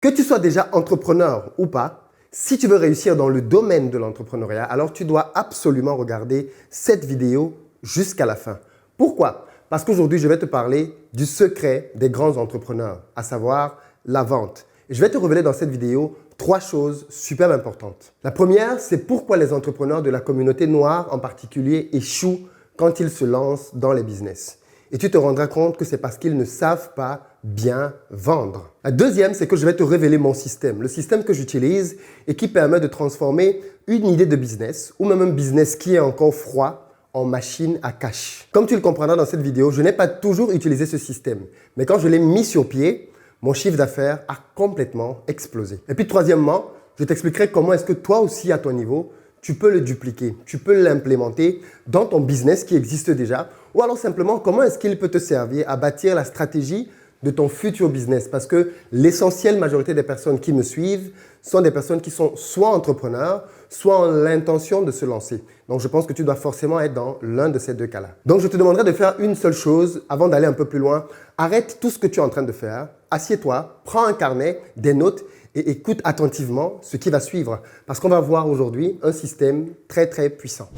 Que tu sois déjà entrepreneur ou pas, si tu veux réussir dans le domaine de l'entrepreneuriat, alors tu dois absolument regarder cette vidéo jusqu'à la fin. Pourquoi? Parce qu'aujourd'hui, je vais te parler du secret des grands entrepreneurs, à savoir la vente. Et je vais te révéler dans cette vidéo 3 choses super importantes. La première, c'est pourquoi les entrepreneurs de la communauté noire en particulier échouent quand ils se lancent dans les business. Et tu te rendras compte que c'est parce qu'ils ne savent pas bien vendre. La deuxième, c'est que je vais te révéler mon système, le système que j'utilise et qui permet de transformer une idée de business ou même un business qui est encore froid en machine à cash. Comme tu le comprendras dans cette vidéo, je n'ai pas toujours utilisé ce système, mais quand je l'ai mis sur pied, mon chiffre d'affaires a complètement explosé. Et puis troisièmement, je t'expliquerai comment est-ce que toi aussi à ton niveau, tu peux le dupliquer, tu peux l'implémenter dans ton business qui existe déjà ou alors simplement comment est-ce qu'il peut te servir à bâtir la stratégie de ton futur business parce que l'essentielle majorité des personnes qui me suivent sont des personnes qui sont soit entrepreneurs, soit ont l'intention de se lancer. Donc, je pense que tu dois forcément être dans l'un de ces deux cas-là. Donc, je te demanderai de faire une seule chose avant d'aller un peu plus loin. Arrête tout ce que tu es en train de faire, assieds-toi, prends un carnet, des notes et écoute attentivement ce qui va suivre parce qu'on va voir aujourd'hui un système très très puissant.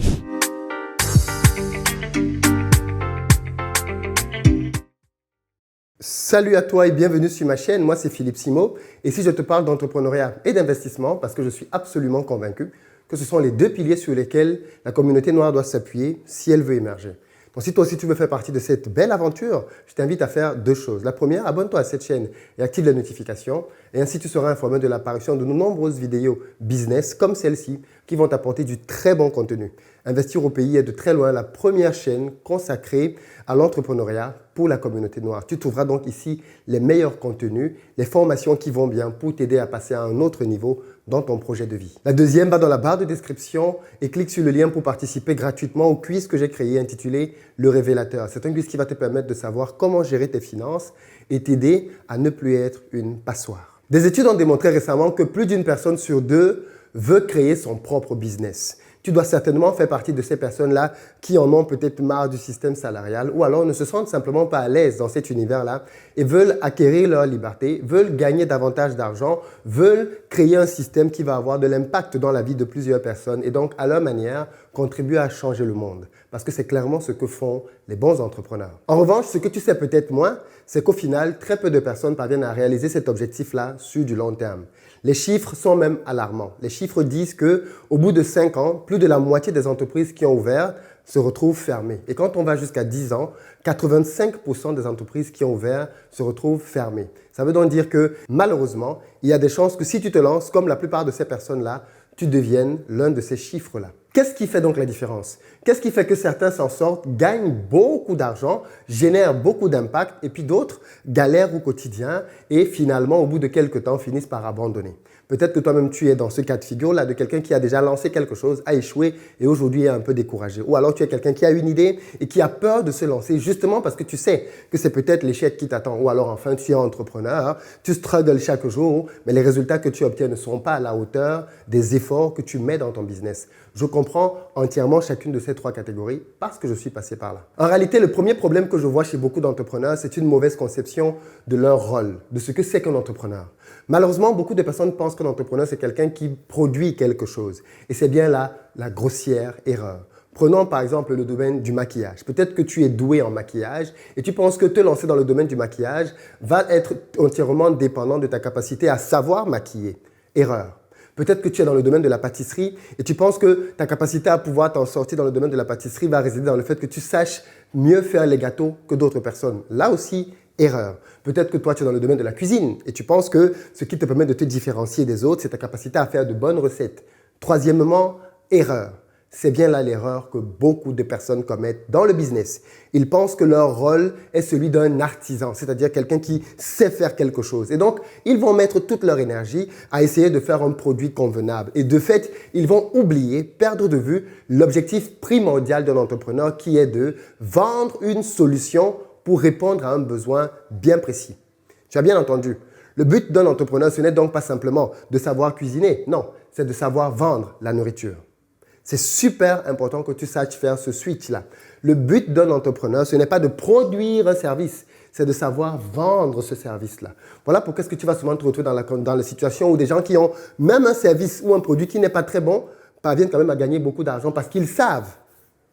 Salut à toi et bienvenue sur ma chaîne, moi c'est Philippe Simo et si je te parle d'entrepreneuriat et d'investissement parce que je suis absolument convaincu que ce sont les deux piliers sur lesquels la communauté noire doit s'appuyer si elle veut émerger. Donc si toi aussi tu veux faire partie de cette belle aventure, je t'invite à faire 2 choses. La première, abonne-toi à cette chaîne et active les notifications et ainsi tu seras informé de l'apparition de nombreuses vidéos business comme celle-ci qui vont t'apporter du très bon contenu. Investir au pays est de très loin la première chaîne consacrée à l'entrepreneuriat pour la communauté noire. Tu trouveras donc ici les meilleurs contenus, les formations qui vont bien pour t'aider à passer à un autre niveau dans ton projet de vie. La deuxième, va dans la barre de description et clique sur le lien pour participer gratuitement au quiz que j'ai créé intitulé Le Révélateur. C'est un quiz qui va te permettre de savoir comment gérer tes finances et t'aider à ne plus être une passoire. Des études ont démontré récemment que plus d'une personne sur 2 veut créer son propre business. Tu dois certainement faire partie de ces personnes-là qui en ont peut-être marre du système salarial ou alors ne se sentent simplement pas à l'aise dans cet univers-là et veulent acquérir leur liberté, veulent gagner davantage d'argent, veulent créer un système qui va avoir de l'impact dans la vie de plusieurs personnes et donc à leur manière contribuer à changer le monde. Parce que c'est clairement ce que font les bons entrepreneurs. En revanche, ce que tu sais peut-être moins, c'est qu'au final, très peu de personnes parviennent à réaliser cet objectif-là sur du long terme. Les chiffres sont même alarmants. Les chiffres disent qu'au bout de 5 ans, plus de la moitié des entreprises qui ont ouvert se retrouvent fermées. Et quand on va jusqu'à 10 ans, 85% des entreprises qui ont ouvert se retrouvent fermées. Ça veut donc dire que malheureusement, il y a des chances que si tu te lances, comme la plupart de ces personnes-là, tu deviennes l'un de ces chiffres-là. Qu'est-ce qui fait donc la différence? Qu'est-ce qui fait que certains s'en sortent, gagnent beaucoup d'argent, génèrent beaucoup d'impact et puis d'autres galèrent au quotidien et finalement, au bout de quelques temps, finissent par abandonner? Peut-être que toi-même, tu es dans ce cas de figure-là de quelqu'un qui a déjà lancé quelque chose, a échoué et aujourd'hui est un peu découragé. Ou alors tu es quelqu'un qui a une idée et qui a peur de se lancer justement parce que tu sais que c'est peut-être l'échec qui t'attend. Ou alors enfin, tu es entrepreneur, tu struggles chaque jour, mais les résultats que tu obtiens ne seront pas à la hauteur des efforts que tu mets dans ton business. Je comprends entièrement chacune de ces 3 catégories parce que je suis passé par là. En réalité, le premier problème que je vois chez beaucoup d'entrepreneurs, c'est une mauvaise conception de leur rôle, de ce que c'est qu'un entrepreneur. Malheureusement, beaucoup de personnes pensent qu'un entrepreneur, c'est quelqu'un qui produit quelque chose. Et c'est bien là la grossière erreur. Prenons par exemple le domaine du maquillage. Peut-être que tu es doué en maquillage et tu penses que te lancer dans le domaine du maquillage va être entièrement dépendant de ta capacité à savoir maquiller. Erreur. Peut-être que tu es dans le domaine de la pâtisserie et tu penses que ta capacité à pouvoir t'en sortir dans le domaine de la pâtisserie va résider dans le fait que tu saches mieux faire les gâteaux que d'autres personnes. Là aussi, erreur. Peut-être que toi, tu es dans le domaine de la cuisine et tu penses que ce qui te permet de te différencier des autres, c'est ta capacité à faire de bonnes recettes. Troisièmement, erreur. C'est bien là l'erreur que beaucoup de personnes commettent dans le business. Ils pensent que leur rôle est celui d'un artisan, c'est-à-dire quelqu'un qui sait faire quelque chose. Et donc, ils vont mettre toute leur énergie à essayer de faire un produit convenable. Et de fait, ils vont oublier, perdre de vue l'objectif primordial d'un entrepreneur qui est de vendre une solution pour répondre à un besoin bien précis. Tu as bien entendu. Le but d'un entrepreneur, ce n'est donc pas simplement de savoir cuisiner. Non, c'est de savoir vendre la nourriture. C'est super important que tu saches faire ce switch-là. Le but d'un entrepreneur, ce n'est pas de produire un service, c'est de savoir vendre ce service-là. Voilà pourquoi est-ce que tu vas souvent te retrouver dans la situation où des gens qui ont même un service ou un produit qui n'est pas très bon parviennent quand même à gagner beaucoup d'argent parce qu'ils savent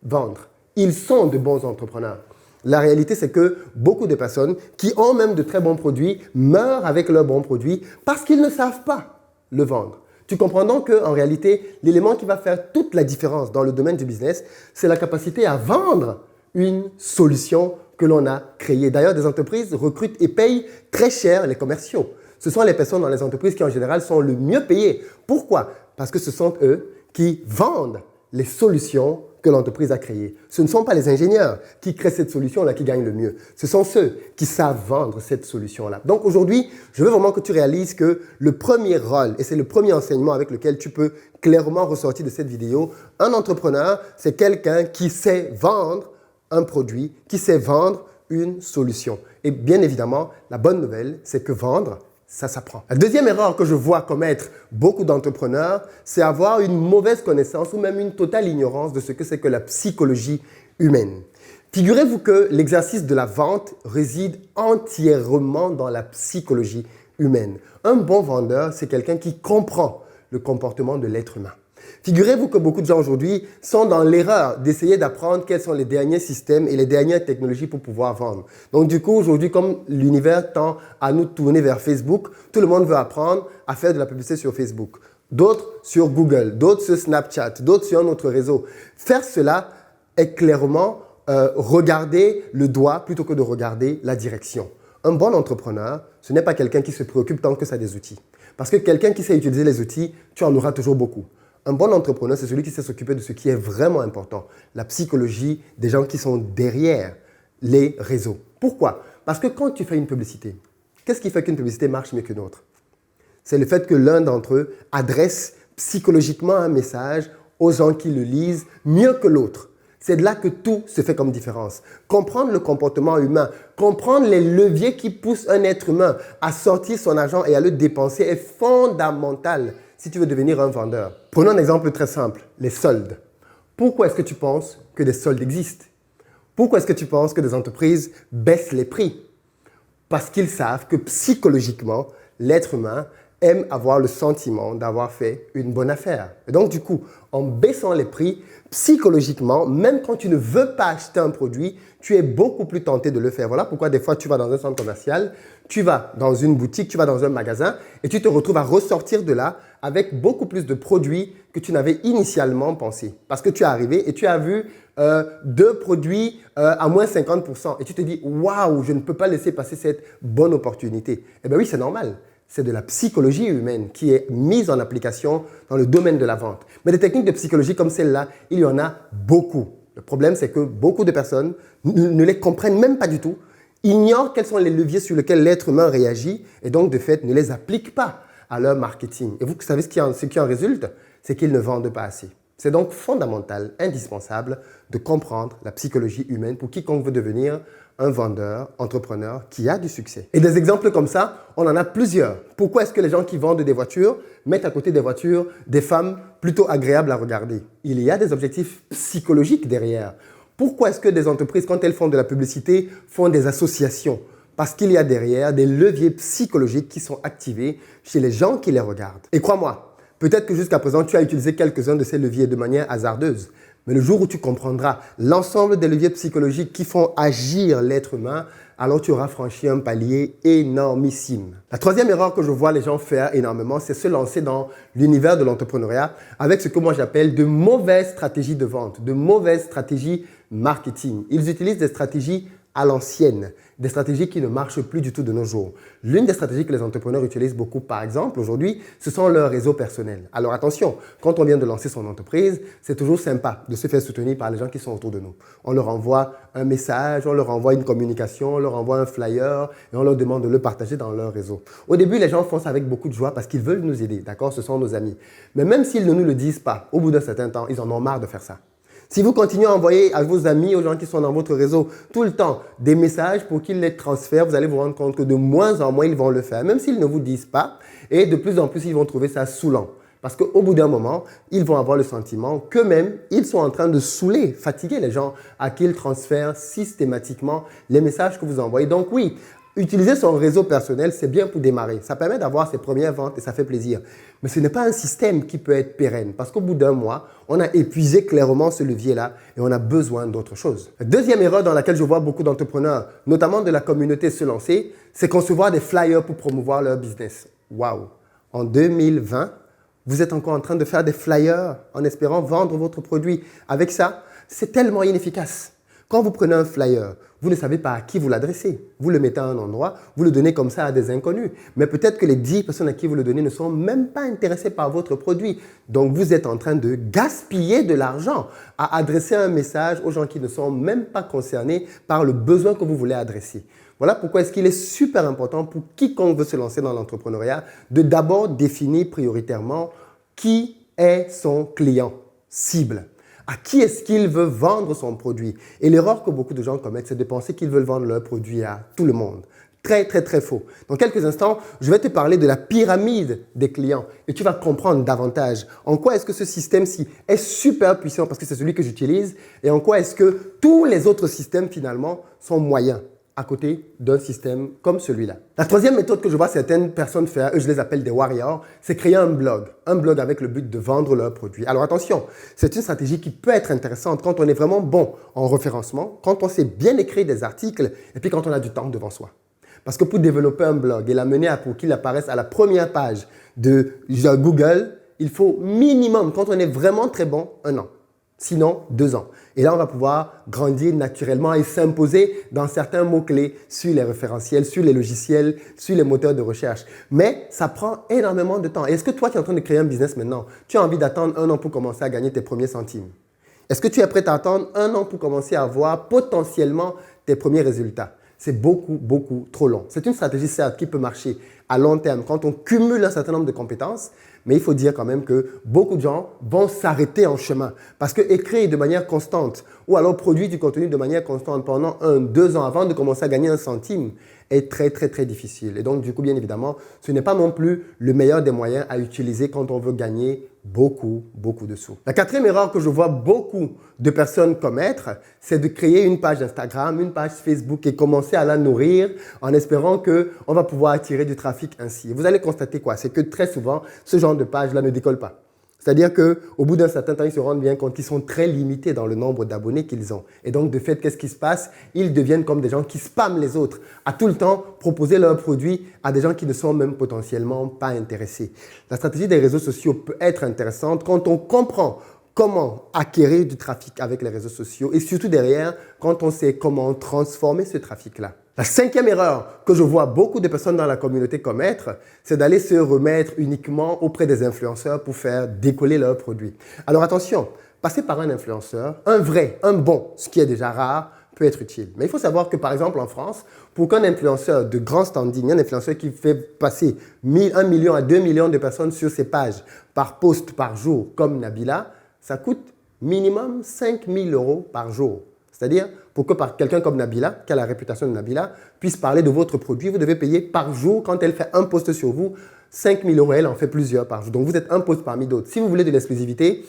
vendre. Ils sont de bons entrepreneurs. La réalité, c'est que beaucoup de personnes qui ont même de très bons produits meurent avec leurs bons produits parce qu'ils ne savent pas le vendre. Tu comprends donc qu'en réalité, l'élément qui va faire toute la différence dans le domaine du business, c'est la capacité à vendre une solution que l'on a créée. D'ailleurs, des entreprises recrutent et payent très cher les commerciaux. Ce sont les personnes dans les entreprises qui, en général, sont le mieux payées. Pourquoi? Parce que ce sont eux qui vendent les solutions que l'entreprise a créées. Ce ne sont pas les ingénieurs qui créent cette solution-là qui gagnent le mieux. Ce sont ceux qui savent vendre cette solution-là. Donc aujourd'hui, je veux vraiment que tu réalises que le premier rôle, et c'est le premier enseignement avec lequel tu peux clairement ressortir de cette vidéo, un entrepreneur, c'est quelqu'un qui sait vendre un produit, qui sait vendre une solution. Et bien évidemment, la bonne nouvelle, c'est que vendre, ça s'apprend. La deuxième erreur que je vois commettre beaucoup d'entrepreneurs, c'est avoir une mauvaise connaissance ou même une totale ignorance de ce que c'est que la psychologie humaine. Figurez-vous que l'exercice de la vente réside entièrement dans la psychologie humaine. Un bon vendeur, c'est quelqu'un qui comprend le comportement de l'être humain. Figurez-vous que beaucoup de gens aujourd'hui sont dans l'erreur d'essayer d'apprendre quels sont les derniers systèmes et les dernières technologies pour pouvoir vendre. Donc du coup, aujourd'hui, comme l'univers tend à nous tourner vers Facebook, tout le monde veut apprendre à faire de la publicité sur Facebook. D'autres sur Google, d'autres sur Snapchat, d'autres sur un autre réseau. Faire cela est clairement regarder le doigt plutôt que de regarder la direction. Un bon entrepreneur, ce n'est pas quelqu'un qui se préoccupe tant que ça a des outils. Parce que quelqu'un qui sait utiliser les outils, tu en auras toujours beaucoup. Un bon entrepreneur, c'est celui qui sait s'occuper de ce qui est vraiment important, la psychologie des gens qui sont derrière les réseaux. Pourquoi? Parce que quand tu fais une publicité, qu'est-ce qui fait qu'une publicité marche mieux qu'une autre? C'est le fait que l'un d'entre eux adresse psychologiquement un message aux gens qui le lisent mieux que l'autre. C'est de là que tout se fait comme différence. Comprendre le comportement humain, comprendre les leviers qui poussent un être humain à sortir son argent et à le dépenser est fondamental si tu veux devenir un vendeur. Prenons un exemple très simple, les soldes. Pourquoi est-ce que tu penses que des soldes existent? Pourquoi est-ce que tu penses que des entreprises baissent les prix? Parce qu'ils savent que psychologiquement, l'être humain aime avoir le sentiment d'avoir fait une bonne affaire. Et donc, du coup, en baissant les prix, psychologiquement, même quand tu ne veux pas acheter un produit, tu es beaucoup plus tenté de le faire. Voilà pourquoi des fois, tu vas dans un centre commercial, tu vas dans une boutique, tu vas dans un magasin et tu te retrouves à ressortir de là avec beaucoup plus de produits que tu n'avais initialement pensé. Parce que tu es arrivé et tu as vu deux produits à moins 50%. Et tu te dis, waouh, je ne peux pas laisser passer cette bonne opportunité. Eh bien oui, c'est normal. C'est de la psychologie humaine qui est mise en application dans le domaine de la vente. Mais des techniques de psychologie comme celle-là, il y en a beaucoup. Le problème, c'est que beaucoup de personnes ne les comprennent même pas du tout, ignorent quels sont les leviers sur lesquels l'être humain réagit et donc, de fait, ne les appliquent pas à leur marketing. Et vous savez ce qui en résulte? C'est qu'ils ne vendent pas assez. C'est donc fondamental, indispensable de comprendre la psychologie humaine pour quiconque veut devenir un vendeur, entrepreneur qui a du succès. Et des exemples comme ça, on en a plusieurs. Pourquoi est-ce que les gens qui vendent des voitures mettent à côté des voitures des femmes plutôt agréables à regarder? Il y a des objectifs psychologiques derrière. Pourquoi est-ce que des entreprises, quand elles font de la publicité, font des associations? Parce qu'il y a derrière des leviers psychologiques qui sont activés chez les gens qui les regardent. Et crois-moi, peut-être que jusqu'à présent, tu as utilisé quelques-uns de ces leviers de manière hasardeuse. Mais le jour où tu comprendras l'ensemble des leviers psychologiques qui font agir l'être humain, alors tu auras franchi un palier énormissime. La troisième erreur que je vois les gens faire énormément, c'est se lancer dans l'univers de l'entrepreneuriat avec ce que moi j'appelle de mauvaises stratégies de vente, de mauvaises stratégies marketing. Ils utilisent des stratégies à l'ancienne, des stratégies qui ne marchent plus du tout de nos jours. L'une des stratégies que les entrepreneurs utilisent beaucoup, par exemple, aujourd'hui, ce sont leurs réseaux personnels. Alors attention, quand on vient de lancer son entreprise, c'est toujours sympa de se faire soutenir par les gens qui sont autour de nous. On leur envoie un message, on leur envoie une communication, on leur envoie un flyer et on leur demande de le partager dans leur réseau. Au début, les gens font ça avec beaucoup de joie parce qu'ils veulent nous aider, d'accord? Ce sont nos amis. Mais même s'ils ne nous le disent pas, au bout d'un certain temps, ils en ont marre de faire ça. Si vous continuez à envoyer à vos amis, aux gens qui sont dans votre réseau, tout le temps des messages pour qu'ils les transfèrent, vous allez vous rendre compte que de moins en moins, ils vont le faire, même s'ils ne vous disent pas. Et de plus en plus, ils vont trouver ça saoulant. Parce qu'au bout d'un moment, ils vont avoir le sentiment qu'eux-mêmes, ils sont en train de saouler, fatiguer les gens à qui ils transfèrent systématiquement les messages que vous envoyez. Donc oui, utiliser son réseau personnel, c'est bien pour démarrer. Ça permet d'avoir ses premières ventes et ça fait plaisir. Mais ce n'est pas un système qui peut être pérenne parce qu'au bout d'un mois, on a épuisé clairement ce levier-là et on a besoin d'autre chose. La deuxième erreur dans laquelle je vois beaucoup d'entrepreneurs, notamment de la communauté, se lancer, c'est concevoir des flyers pour promouvoir leur business. Waouh! En 2020, vous êtes encore en train de faire des flyers en espérant vendre votre produit. Avec ça, c'est tellement inefficace. Quand vous prenez un flyer, vous ne savez pas à qui vous l'adressez. Vous le mettez à un endroit, vous le donnez comme ça à des inconnus. Mais peut-être que les 10 personnes à qui vous le donnez ne sont même pas intéressées par votre produit. Donc, vous êtes en train de gaspiller de l'argent à adresser un message aux gens qui ne sont même pas concernés par le besoin que vous voulez adresser. Voilà pourquoi est-ce qu'il est super important pour quiconque veut se lancer dans l'entrepreneuriat de d'abord définir prioritairement qui est son client cible. À qui est-ce qu'il veut vendre son produit? Et l'erreur que beaucoup de gens commettent, c'est de penser qu'ils veulent vendre leur produit à tout le monde. Très, très, très faux. Dans quelques instants, je vais te parler de la pyramide des clients et tu vas comprendre davantage en quoi est-ce que ce système-ci est super puissant parce que c'est celui que j'utilise et en quoi est-ce que tous les autres systèmes finalement sont moyens à côté d'un système comme celui-là. La troisième méthode que je vois certaines personnes faire, eux je les appelle des warriors, c'est créer un blog avec le but de vendre leurs produits. Alors attention, c'est une stratégie qui peut être intéressante quand on est vraiment bon en référencement, quand on sait bien écrire des articles et puis quand on a du temps devant soi. Parce que pour développer un blog et l'amener pour qu'il apparaisse à la première page de Google, il faut minimum, quand on est vraiment très bon, 1 an. Sinon, 2 ans. Et là, on va pouvoir grandir naturellement et s'imposer dans certains mots-clés sur les référentiels, sur les logiciels, sur les moteurs de recherche. Mais ça prend énormément de temps. Est-ce que toi qui es en train de créer un business maintenant, tu as envie d'attendre 1 an pour commencer à gagner tes premiers centimes? Est-ce que tu es prêt à attendre 1 an pour commencer à avoir potentiellement tes premiers résultats? C'est beaucoup, beaucoup trop long. C'est une stratégie, certes, qui peut marcher à long terme quand on cumule un certain nombre de compétences, mais il faut dire quand même que beaucoup de gens vont s'arrêter en chemin parce que écrire de manière constante ou alors produire du contenu de manière constante pendant 1-2 ans avant de commencer à gagner 1 centime est très, très, très difficile. Et donc, du coup, bien évidemment, ce n'est pas non plus le meilleur des moyens à utiliser quand on veut gagner beaucoup, beaucoup de sous. La quatrième erreur que je vois beaucoup de personnes commettre, c'est de créer une page Instagram, une page Facebook et commencer à la nourrir en espérant qu'on va pouvoir attirer du trafic ainsi. Et vous allez constater quoi? C'est que très souvent, ce genre de page-là ne décolle pas. C'est-à-dire qu'au bout d'un certain temps, ils se rendent bien compte qu'ils sont très limités dans le nombre d'abonnés qu'ils ont. Et donc, de fait, qu'est-ce qui se passe? Ils deviennent comme des gens qui spamment les autres, à tout le temps proposer leurs produits à des gens qui ne sont même potentiellement pas intéressés. La stratégie des réseaux sociaux peut être intéressante quand on comprend comment acquérir du trafic avec les réseaux sociaux et surtout derrière, quand on sait comment transformer ce trafic-là. La cinquième erreur que je vois beaucoup de personnes dans la communauté commettre, c'est d'aller se remettre uniquement auprès des influenceurs pour faire décoller leurs produits. Alors attention, passer par un influenceur, un vrai, un bon, ce qui est déjà rare, peut être utile. Mais il faut savoir que par exemple en France, pour qu'un influenceur de grand standing, un influenceur qui fait passer 1 million à 2 millions de personnes sur ses pages par post par jour comme Nabila, ça coûte minimum 5 000 € par jour. C'est-à-dire, pour que quelqu'un comme Nabila, qui a la réputation de Nabila, puisse parler de votre produit, vous devez payer par jour, quand elle fait un post sur vous, 5 000 €, elle en fait plusieurs par jour. Donc, vous êtes un post parmi d'autres. Si vous voulez de l'exclusivité,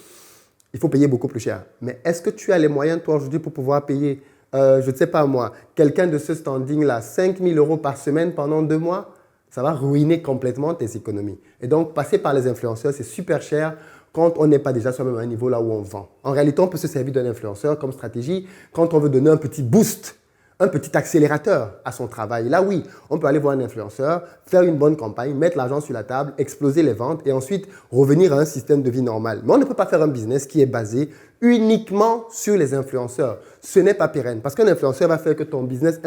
il faut payer beaucoup plus cher. Mais est-ce que tu as les moyens, toi, aujourd'hui, pour pouvoir payer, je ne sais pas moi, quelqu'un de ce standing-là, 5 000 € par semaine pendant 2 mois? Ça va ruiner complètement tes économies. Et donc, passer par les influenceurs, c'est super cher quand on n'est pas déjà soi-même à un niveau là où on vend. En réalité, on peut se servir d'un influenceur comme stratégie quand on veut donner un petit boost, un petit accélérateur à son travail. Là, oui, on peut aller voir un influenceur, faire une bonne campagne, mettre l'argent sur la table, exploser les ventes et ensuite revenir à un système de vie normal. Mais on ne peut pas faire un business qui est basé uniquement sur les influenceurs. Ce n'est pas pérenne parce qu'un influenceur va faire que ton business,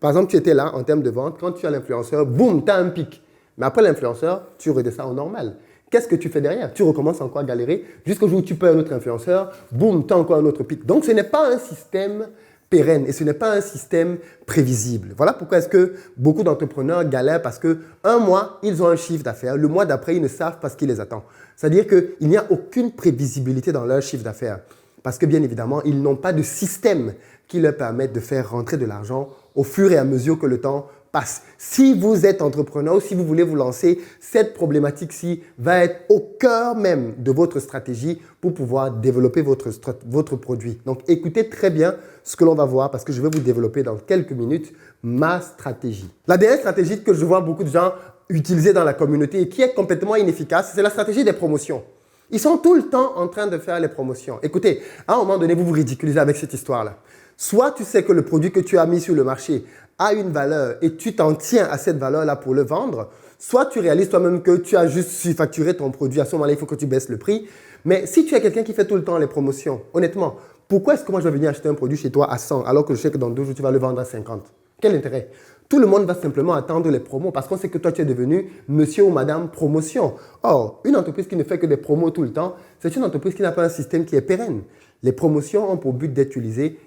par exemple, tu étais là en termes de vente, quand tu as l'influenceur, boum, tu as un pic. Mais après l'influenceur, tu redescends au normal. Qu'est-ce que tu fais derrière? Tu recommences encore à galérer jusqu'au jour où tu payes un autre influenceur, boum, tu as encore un autre pic. Donc, ce n'est pas un système pérenne et ce n'est pas un système prévisible. Voilà pourquoi est-ce que beaucoup d'entrepreneurs galèrent parce qu'un mois, ils ont un chiffre d'affaires. Le mois d'après, ils ne savent pas ce qui les attend. C'est-à-dire qu'il n'y a aucune prévisibilité dans leur chiffre d'affaires parce que, bien évidemment, ils n'ont pas de système qui leur permette de faire rentrer de l'argent au fur et à mesure que le temps passe. Si vous êtes entrepreneur ou si vous voulez vous lancer, cette problématique-ci va être au cœur même de votre stratégie pour pouvoir développer votre produit. Donc, écoutez très bien ce que l'on va voir parce que je vais vous développer dans quelques minutes ma stratégie. La dernière stratégie que je vois beaucoup de gens utiliser dans la communauté et qui est complètement inefficace, c'est la stratégie des promotions. Ils sont tout le temps en train de faire les promotions. Écoutez, à un moment donné, vous vous ridiculisez avec cette histoire-là. Soit tu sais que le produit que tu as mis sur le marché a une valeur et tu t'en tiens à cette valeur-là pour le vendre, soit tu réalises toi-même que tu as juste surfacturé ton produit. À ce moment-là, il faut que tu baisses le prix. Mais si tu es quelqu'un qui fait tout le temps les promotions, honnêtement, pourquoi est-ce que moi je vais venir acheter un produit chez toi à 100 alors que je sais que dans 2 jours, tu vas le vendre à 50? Quel intérêt? Tout le monde va simplement attendre les promos parce qu'on sait que toi, tu es devenu monsieur ou madame promotion. Or, une entreprise qui ne fait que des promos tout le temps, c'est une entreprise qui n'a pas un système qui est pérenne. Les promotions ont pour but d'être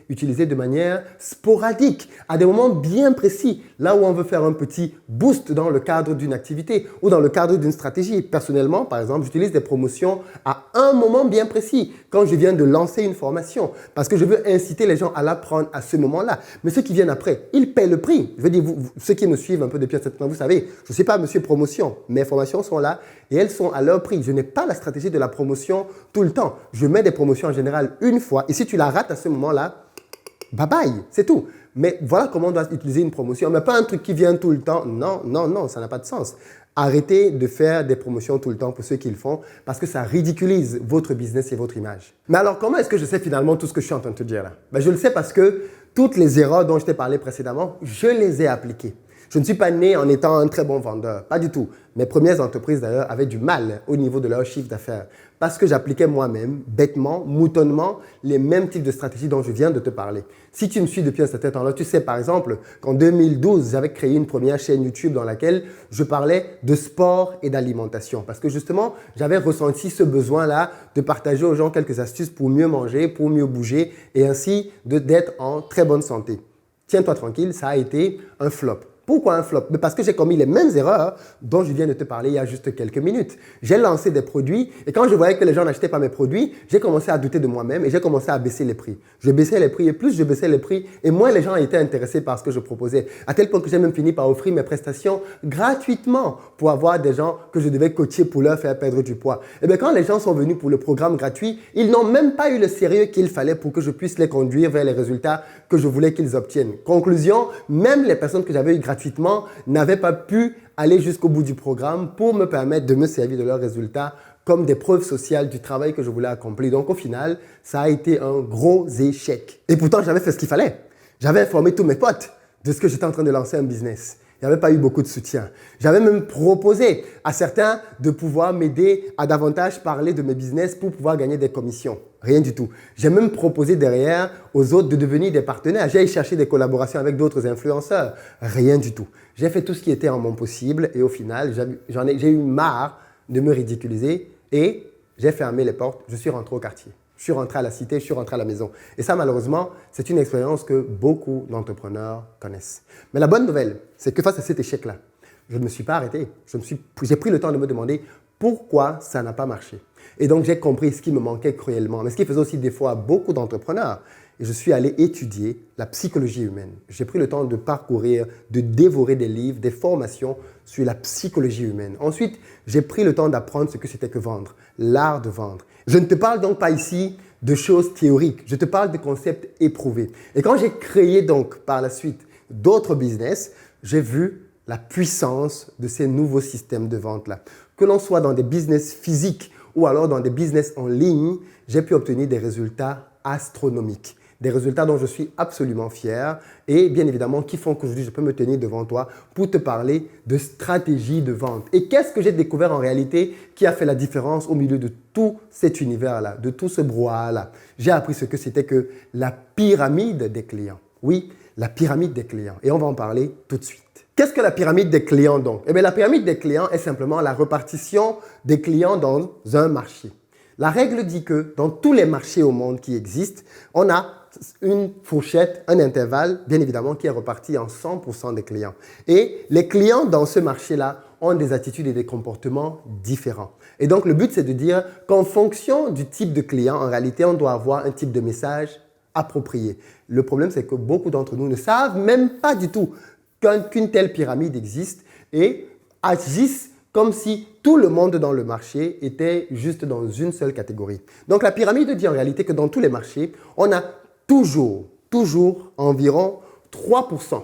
utilisées de manière sporadique, à des moments bien précis, là où on veut faire un petit boost dans le cadre d'une activité ou dans le cadre d'une stratégie. Personnellement, par exemple, j'utilise des promotions à un moment bien précis, quand je viens de lancer une formation, parce que je veux inciter les gens à l'apprendre à ce moment-là. Mais ceux qui viennent après, ils paient le prix. Je veux dire, ceux qui me suivent un peu depuis un certain temps, vous savez, je ne suis pas monsieur promotion. Mes formations sont là et elles sont à leur prix. Je n'ai pas la stratégie de la promotion tout le temps. Je mets des promotions en général une fois et si tu la rates à ce moment-là, bye bye, c'est tout. Mais voilà comment on doit utiliser une promotion. Mais pas un truc qui vient tout le temps. Non, non, non, ça n'a pas de sens. Arrêtez de faire des promotions tout le temps pour ceux qui le font parce que ça ridiculise votre business et votre image. Mais alors, comment est-ce que je sais finalement tout ce que je suis en train de te dire là? Je le sais parce que toutes les erreurs dont je t'ai parlé précédemment, je les ai appliquées. Je ne suis pas né en étant un très bon vendeur, pas du tout. Mes premières entreprises d'ailleurs avaient du mal au niveau de leur chiffre d'affaires parce que j'appliquais moi-même, bêtement, moutonnement, les mêmes types de stratégies dont je viens de te parler. Si tu me suis depuis un certain temps-là, tu sais par exemple qu'en 2012, j'avais créé une première chaîne YouTube dans laquelle je parlais de sport et d'alimentation parce que justement, j'avais ressenti ce besoin-là de partager aux gens quelques astuces pour mieux manger, pour mieux bouger et ainsi d'être en très bonne santé. Tiens-toi tranquille, ça a été un flop. Pourquoi un flop? Parce que j'ai commis les mêmes erreurs dont je viens de te parler il y a juste quelques minutes. J'ai lancé des produits et quand je voyais que les gens n'achetaient pas mes produits, j'ai commencé à douter de moi-même et j'ai commencé à baisser les prix. Je baissais les prix et plus je baissais les prix et moins les gens étaient intéressés par ce que je proposais. À tel point que j'ai même fini par offrir mes prestations gratuitement pour avoir des gens que je devais coacher pour leur faire perdre du poids. Et bien quand les gens sont venus pour le programme gratuit, ils n'ont même pas eu le sérieux qu'il fallait pour que je puisse les conduire vers les résultats que je voulais qu'ils obtiennent. Conclusion, même les personnes que j'avais eues gratuitement n'avaient pas pu aller jusqu'au bout du programme pour me permettre de me servir de leurs résultats comme des preuves sociales du travail que je voulais accomplir. Donc au final, ça a été un gros échec. Et pourtant, j'avais fait ce qu'il fallait. J'avais informé tous mes potes de ce que j'étais en train de lancer un business. Il n'y avait pas eu beaucoup de soutien. J'avais même proposé à certains de pouvoir m'aider à davantage parler de mes business pour pouvoir gagner des commissions. Rien du tout. J'ai même proposé derrière aux autres de devenir des partenaires. J'ai cherché des collaborations avec d'autres influenceurs. Rien du tout. J'ai fait tout ce qui était en mon possible et au final, j'ai eu marre de me ridiculiser et j'ai fermé les portes. Je suis rentré au quartier. Je suis rentré à la cité, je suis rentré à la maison. Et ça, malheureusement, c'est une expérience que beaucoup d'entrepreneurs connaissent. Mais la bonne nouvelle, c'est que face à cet échec-là, je ne me suis pas arrêté. J'ai pris le temps de me demander pourquoi ça n'a pas marché. Et donc, j'ai compris ce qui me manquait cruellement. Mais ce qui faisait aussi des fois beaucoup d'entrepreneurs. Et je suis allé étudier la psychologie humaine. J'ai pris le temps de parcourir, de dévorer des livres, des formations sur la psychologie humaine. Ensuite, j'ai pris le temps d'apprendre ce que c'était que vendre, l'art de vendre. Je ne te parle donc pas ici de choses théoriques, je te parle de concepts éprouvés. Et quand j'ai créé donc par la suite d'autres business, j'ai vu la puissance de ces nouveaux systèmes de vente-là. Que l'on soit dans des business physiques ou alors dans des business en ligne, j'ai pu obtenir des résultats astronomiques. Des résultats dont je suis absolument fier et bien évidemment qui font qu'aujourd'hui je peux me tenir devant toi pour te parler de stratégie de vente. Et qu'est-ce que j'ai découvert en réalité qui a fait la différence au milieu de tout cet univers-là, de tout ce brouhaha-là? J'ai appris ce que c'était que la pyramide des clients. Oui, la pyramide des clients. Et on va en parler tout de suite. Qu'est-ce que la pyramide des clients donc? Eh bien, la pyramide des clients est simplement la répartition des clients dans un marché. La règle dit que dans tous les marchés au monde qui existent, on a une fourchette, un intervalle, bien évidemment, qui est reparti en 100% des clients. Et les clients dans ce marché-là ont des attitudes et des comportements différents. Et donc, le but, c'est de dire qu'en fonction du type de client, en réalité, on doit avoir un type de message approprié. Le problème, c'est que beaucoup d'entre nous ne savent même pas du tout qu'une telle pyramide existe et agissent comme si tout le monde dans le marché était juste dans une seule catégorie. Donc la pyramide dit en réalité que dans tous les marchés, on a toujours environ 3%.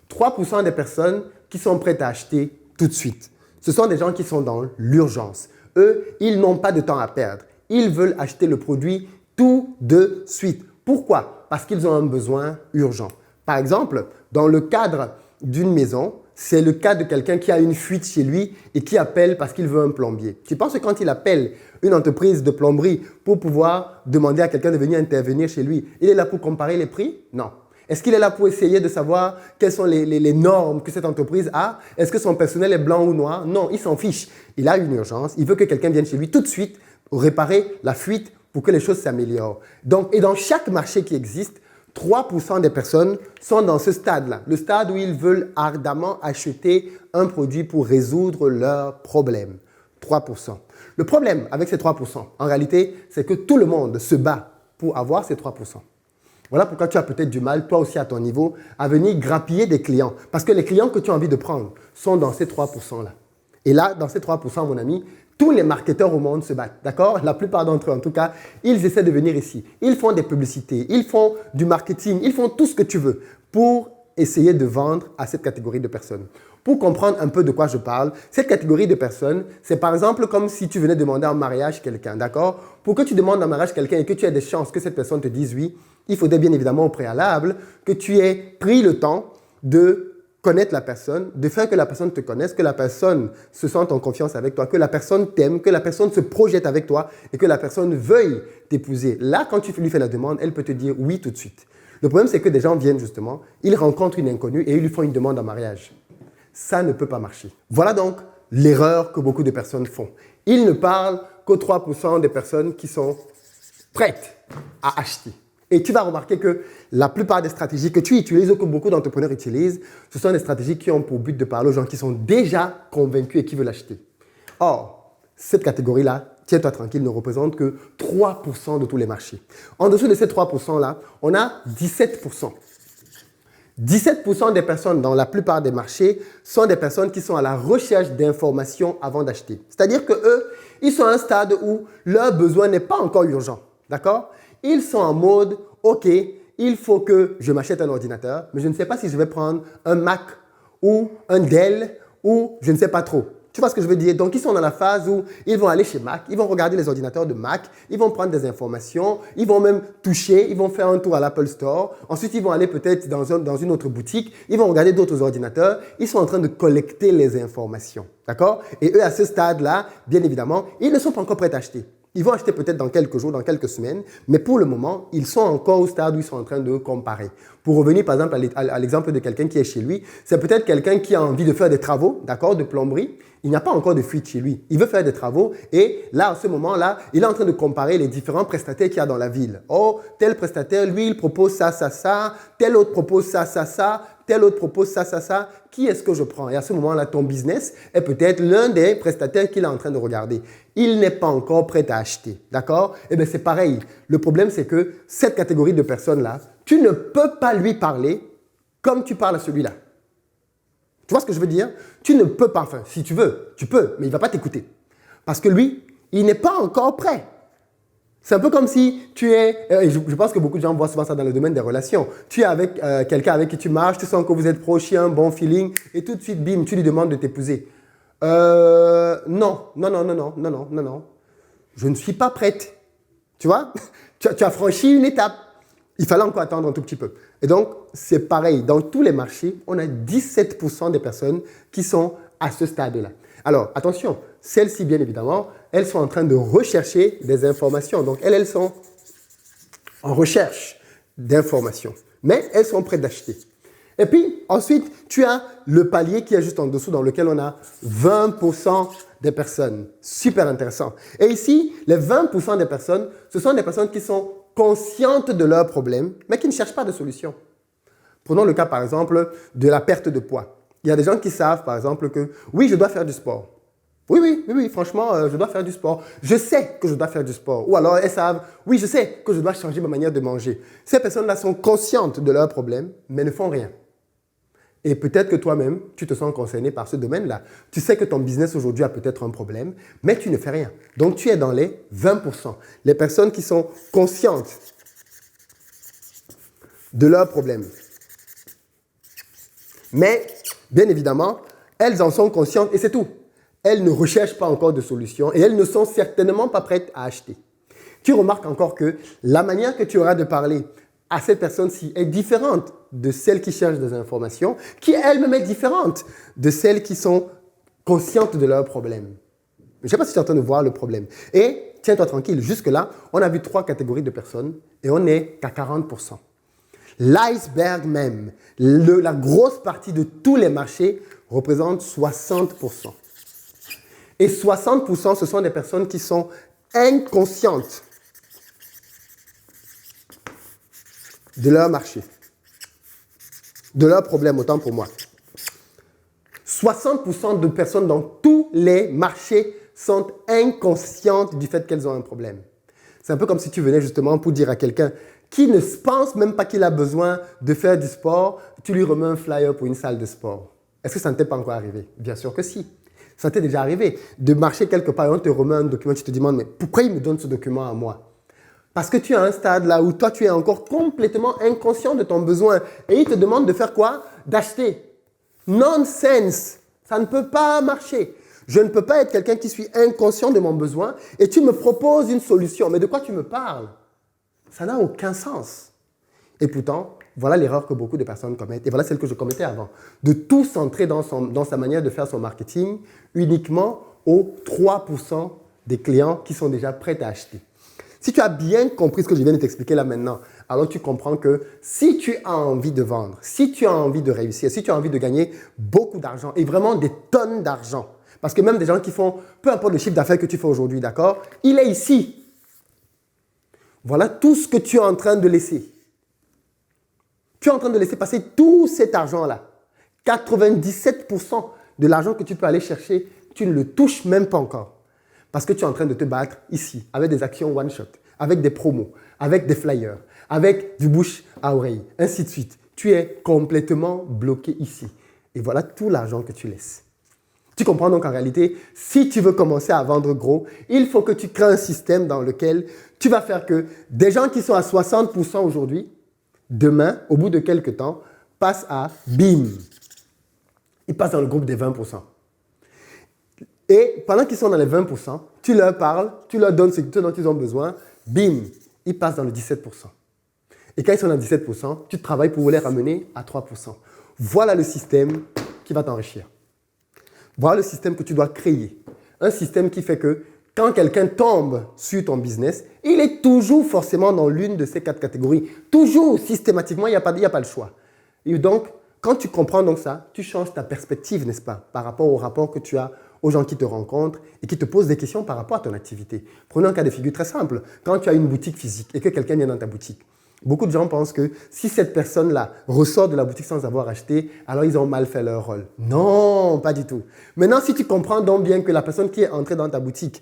3% des personnes qui sont prêtes à acheter tout de suite. Ce sont des gens qui sont dans l'urgence. Eux, ils n'ont pas de temps à perdre. Ils veulent acheter le produit tout de suite. Pourquoi? Parce qu'ils ont un besoin urgent. Par exemple, dans le cadre d'une maison, c'est le cas de quelqu'un qui a une fuite chez lui et qui appelle parce qu'il veut un plombier. Tu penses que quand il appelle une entreprise de plomberie pour pouvoir demander à quelqu'un de venir intervenir chez lui, il est là pour comparer les prix? Non. Est-ce qu'il est là pour essayer de savoir quelles sont les normes que cette entreprise a? Est-ce que son personnel est blanc ou noir? Non, il s'en fiche. Il a une urgence. Il veut que quelqu'un vienne chez lui tout de suite pour réparer la fuite pour que les choses s'améliorent. Et dans chaque marché qui existe, 3% des personnes sont dans ce stade-là, le stade où ils veulent ardemment acheter un produit pour résoudre leurs problèmes. 3%. Le problème avec ces 3%, en réalité, c'est que tout le monde se bat pour avoir ces 3%. Voilà pourquoi tu as peut-être du mal, toi aussi à ton niveau, à venir grappiller des clients. Parce que les clients que tu as envie de prendre sont dans ces 3%-là. Et là, dans ces 3%, mon ami, tous les marketeurs au monde se battent, d'accord? La plupart d'entre eux, en tout cas, ils essaient de venir ici. Ils font des publicités, ils font du marketing, ils font tout ce que tu veux pour essayer de vendre à cette catégorie de personnes. Pour comprendre un peu de quoi je parle, cette catégorie de personnes, c'est par exemple comme si tu venais demander en mariage quelqu'un, d'accord? Pour que tu demandes en mariage quelqu'un et que tu aies des chances que cette personne te dise oui, il faudrait bien évidemment au préalable que tu aies pris le temps de connaître la personne, de faire que la personne te connaisse, que la personne se sente en confiance avec toi, que la personne t'aime, que la personne se projette avec toi et que la personne veuille t'épouser. Là, quand tu lui fais la demande, elle peut te dire oui tout de suite. Le problème, c'est que des gens viennent justement, ils rencontrent une inconnue et ils lui font une demande en mariage. Ça ne peut pas marcher. Voilà donc l'erreur que beaucoup de personnes font. Ils ne parlent qu'aux 3% des personnes qui sont prêtes à acheter. Et tu vas remarquer que la plupart des stratégies que tu utilises ou que beaucoup d'entrepreneurs utilisent, ce sont des stratégies qui ont pour but de parler aux gens qui sont déjà convaincus et qui veulent acheter. Or, cette catégorie-là, tiens-toi tranquille, ne représente que 3% de tous les marchés. En dessous de ces 3%-là, on a 17%. 17% des personnes dans la plupart des marchés sont des personnes qui sont à la recherche d'informations avant d'acheter. C'est-à-dire qu'eux, ils sont à un stade où leur besoin n'est pas encore urgent. D'accord? Ils sont en mode, OK, il faut que je m'achète un ordinateur, mais je ne sais pas si je vais prendre un Mac ou un Dell ou je ne sais pas trop. Tu vois ce que je veux dire? Donc, ils sont dans la phase où ils vont aller chez Mac, ils vont regarder les ordinateurs de Mac, ils vont prendre des informations, ils vont même toucher, ils vont faire un tour à l'Apple Store. Ensuite, ils vont aller peut-être dans une autre boutique, ils vont regarder d'autres ordinateurs. Ils sont en train de collecter les informations. D'accord? Et eux, à ce stade-là, bien évidemment, ils ne sont pas encore prêts à acheter. Ils vont acheter peut-être dans quelques jours, dans quelques semaines, mais pour le moment, ils sont encore au stade où ils sont en train de comparer. Pour revenir par exemple à l'exemple de quelqu'un qui est chez lui, c'est peut-être quelqu'un qui a envie de faire des travaux, d'accord, de plomberie. Il n'y a pas encore de fuite chez lui. Il veut faire des travaux et là, à ce moment-là, il est en train de comparer les différents prestataires qu'il y a dans la ville. Oh, tel prestataire, lui, il propose ça, ça, ça. Tel autre propose ça, ça, ça. Tel autre propose ça, ça, ça. Qui est-ce que je prends? Et à ce moment-là, ton business est peut-être l'un des prestataires qu'il est en train de regarder. Il n'est pas encore prêt à acheter. D'accord? Eh bien, c'est pareil. Le problème, c'est que cette catégorie de personnes-là, tu ne peux pas lui parler comme tu parles à celui-là. Tu vois ce que je veux dire? Tu ne peux pas, enfin, si tu veux, tu peux, mais il ne va pas t'écouter. Parce que lui, il n'est pas encore prêt. C'est un peu comme si tu es, je pense que beaucoup de gens voient souvent ça dans le domaine des relations. Tu es avec quelqu'un avec qui tu marches, tu sens que vous êtes proche, un bon feeling, et tout de suite, bim, tu lui demandes de t'épouser. Non, je ne suis pas prête. Tu vois? Tu as franchi une étape. Il fallait encore attendre un tout petit peu. Et donc, c'est pareil. Dans tous les marchés, on a 17% des personnes qui sont à ce stade-là. Alors, attention, celles-ci, bien évidemment, elles sont en train de rechercher des informations. Donc, elles sont en recherche d'informations. Mais elles sont prêtes d'acheter. Et puis, ensuite, tu as le palier qui est juste en dessous dans lequel on a 20% des personnes. Super intéressant. Et ici, les 20% des personnes, ce sont des personnes qui sont conscientes de leurs problèmes, mais qui ne cherchent pas de solution. Prenons le cas, par exemple, de la perte de poids. Il y a des gens qui savent, par exemple, que oui, je dois faire du sport. Oui, franchement, je dois faire du sport. Je sais que je dois faire du sport. Ou alors, elles savent, oui, je sais que je dois changer ma manière de manger. Ces personnes-là sont conscientes de leurs problèmes, mais ne font rien. Et peut-être que toi-même, tu te sens concerné par ce domaine-là. Tu sais que ton business aujourd'hui a peut-être un problème, mais tu ne fais rien. Donc, tu es dans les 20%. Les personnes qui sont conscientes de leurs problèmes. Mais, bien évidemment, elles en sont conscientes et c'est tout. Elles ne recherchent pas encore de solutions et elles ne sont certainement pas prêtes à acheter. Tu remarques encore que la manière que tu auras de parler à cette personne-ci est différente de celle qui cherche des informations, qui elle-même est différente de celles qui sont conscientes de leurs problèmes. Je ne sais pas si tu es en train de voir le problème. Et tiens-toi tranquille, jusque-là, on a vu 3 catégories de personnes et on n'est qu'à 40%. L'iceberg même, la grosse partie de tous les marchés représente 60%. Et 60%, ce sont des personnes qui sont inconscientes de leur marché, de leurs problèmes, autant pour moi. 60% de personnes dans tous les marchés sont inconscientes du fait qu'elles ont un problème. C'est un peu comme si tu venais justement pour dire à quelqu'un qui ne pense même pas qu'il a besoin de faire du sport, tu lui remets un flyer pour une salle de sport. Est-ce que ça ne t'est pas encore arrivé? Bien sûr que si. Ça t'est déjà arrivé de marcher quelque part et on te remet un document, tu te demandes, mais pourquoi il me donne ce document à moi? Parce que tu es à un stade là où toi, tu es encore complètement inconscient de ton besoin et il te demande de faire quoi? D'acheter. Nonsense! Ça ne peut pas marcher. Je ne peux pas être quelqu'un qui suis inconscient de mon besoin et tu me proposes une solution. Mais de quoi tu me parles? Ça n'a aucun sens. Et pourtant, voilà l'erreur que beaucoup de personnes commettent. Et voilà celle que je commettais avant. De tout centrer dans sa manière de faire son marketing uniquement aux 3% des clients qui sont déjà prêts à acheter. Si tu as bien compris ce que je viens de t'expliquer là maintenant, alors tu comprends que si tu as envie de vendre, si tu as envie de réussir, si tu as envie de gagner beaucoup d'argent et vraiment des tonnes d'argent, parce que même des gens qui font, peu importe le chiffre d'affaires que tu fais aujourd'hui, d'accord, il est ici. Voilà tout ce que tu es en train de laisser. Tu es en train de laisser passer tout cet argent-là. 97% de l'argent que tu peux aller chercher, tu ne le touches même pas encore. Parce que tu es en train de te battre ici, avec des actions one-shot, avec des promos, avec des flyers, avec du bouche à oreille, ainsi de suite. Tu es complètement bloqué ici. Et voilà tout l'argent que tu laisses. Tu comprends donc en réalité, si tu veux commencer à vendre gros, il faut que tu crées un système dans lequel tu vas faire que des gens qui sont à 60% aujourd'hui, demain, au bout de quelques temps, passent à BIM. Ils passent dans le groupe des 20%. Et pendant qu'ils sont dans les 20%, tu leur parles, tu leur donnes ce dont ils ont besoin, bim, ils passent dans le 17%. Et quand ils sont dans le 17%, tu travailles pour les ramener à 3%. Voilà le système qui va t'enrichir. Voilà le système que tu dois créer. Un système qui fait que quand quelqu'un tombe sur ton business, il est toujours forcément dans l'une de ces 4 catégories. Toujours, systématiquement, il n'y a pas le choix. Et donc, quand tu comprends donc ça, tu changes ta perspective, n'est-ce pas, par rapport au rapport que tu as aux gens qui te rencontrent et qui te posent des questions par rapport à ton activité. Prenons un cas de figure très simple. Quand tu as une boutique physique et que quelqu'un vient dans ta boutique, beaucoup de gens pensent que si cette personne-là ressort de la boutique sans avoir acheté, alors ils ont mal fait leur rôle. Non, pas du tout. Maintenant, si tu comprends donc bien que la personne qui est entrée dans ta boutique,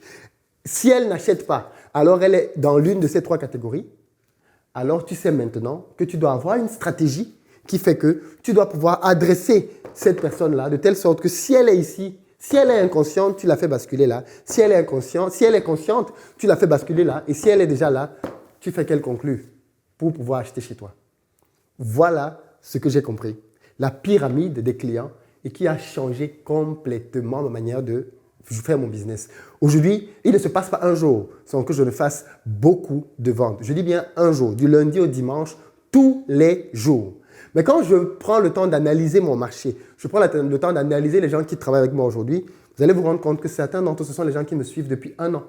si elle n'achète pas, alors elle est dans l'une de ces 3 catégories, alors tu sais maintenant que tu dois avoir une stratégie qui fait que tu dois pouvoir adresser cette personne-là de telle sorte que si elle est ici, si elle est inconsciente, tu la fais basculer là. Si elle est consciente, tu la fais basculer là. Et si elle est déjà là, tu fais qu'elle conclue pour pouvoir acheter chez toi. Voilà ce que j'ai compris. La pyramide des clients et qui a changé complètement ma manière de faire mon business. Aujourd'hui, il ne se passe pas un jour sans que je ne fasse beaucoup de ventes. Je dis bien un jour, du lundi au dimanche, tous les jours. Mais quand je prends le temps d'analyser mon marché, je prends le temps d'analyser les gens qui travaillent avec moi aujourd'hui, vous allez vous rendre compte que certains d'entre eux, ce sont les gens qui me suivent depuis 1 an.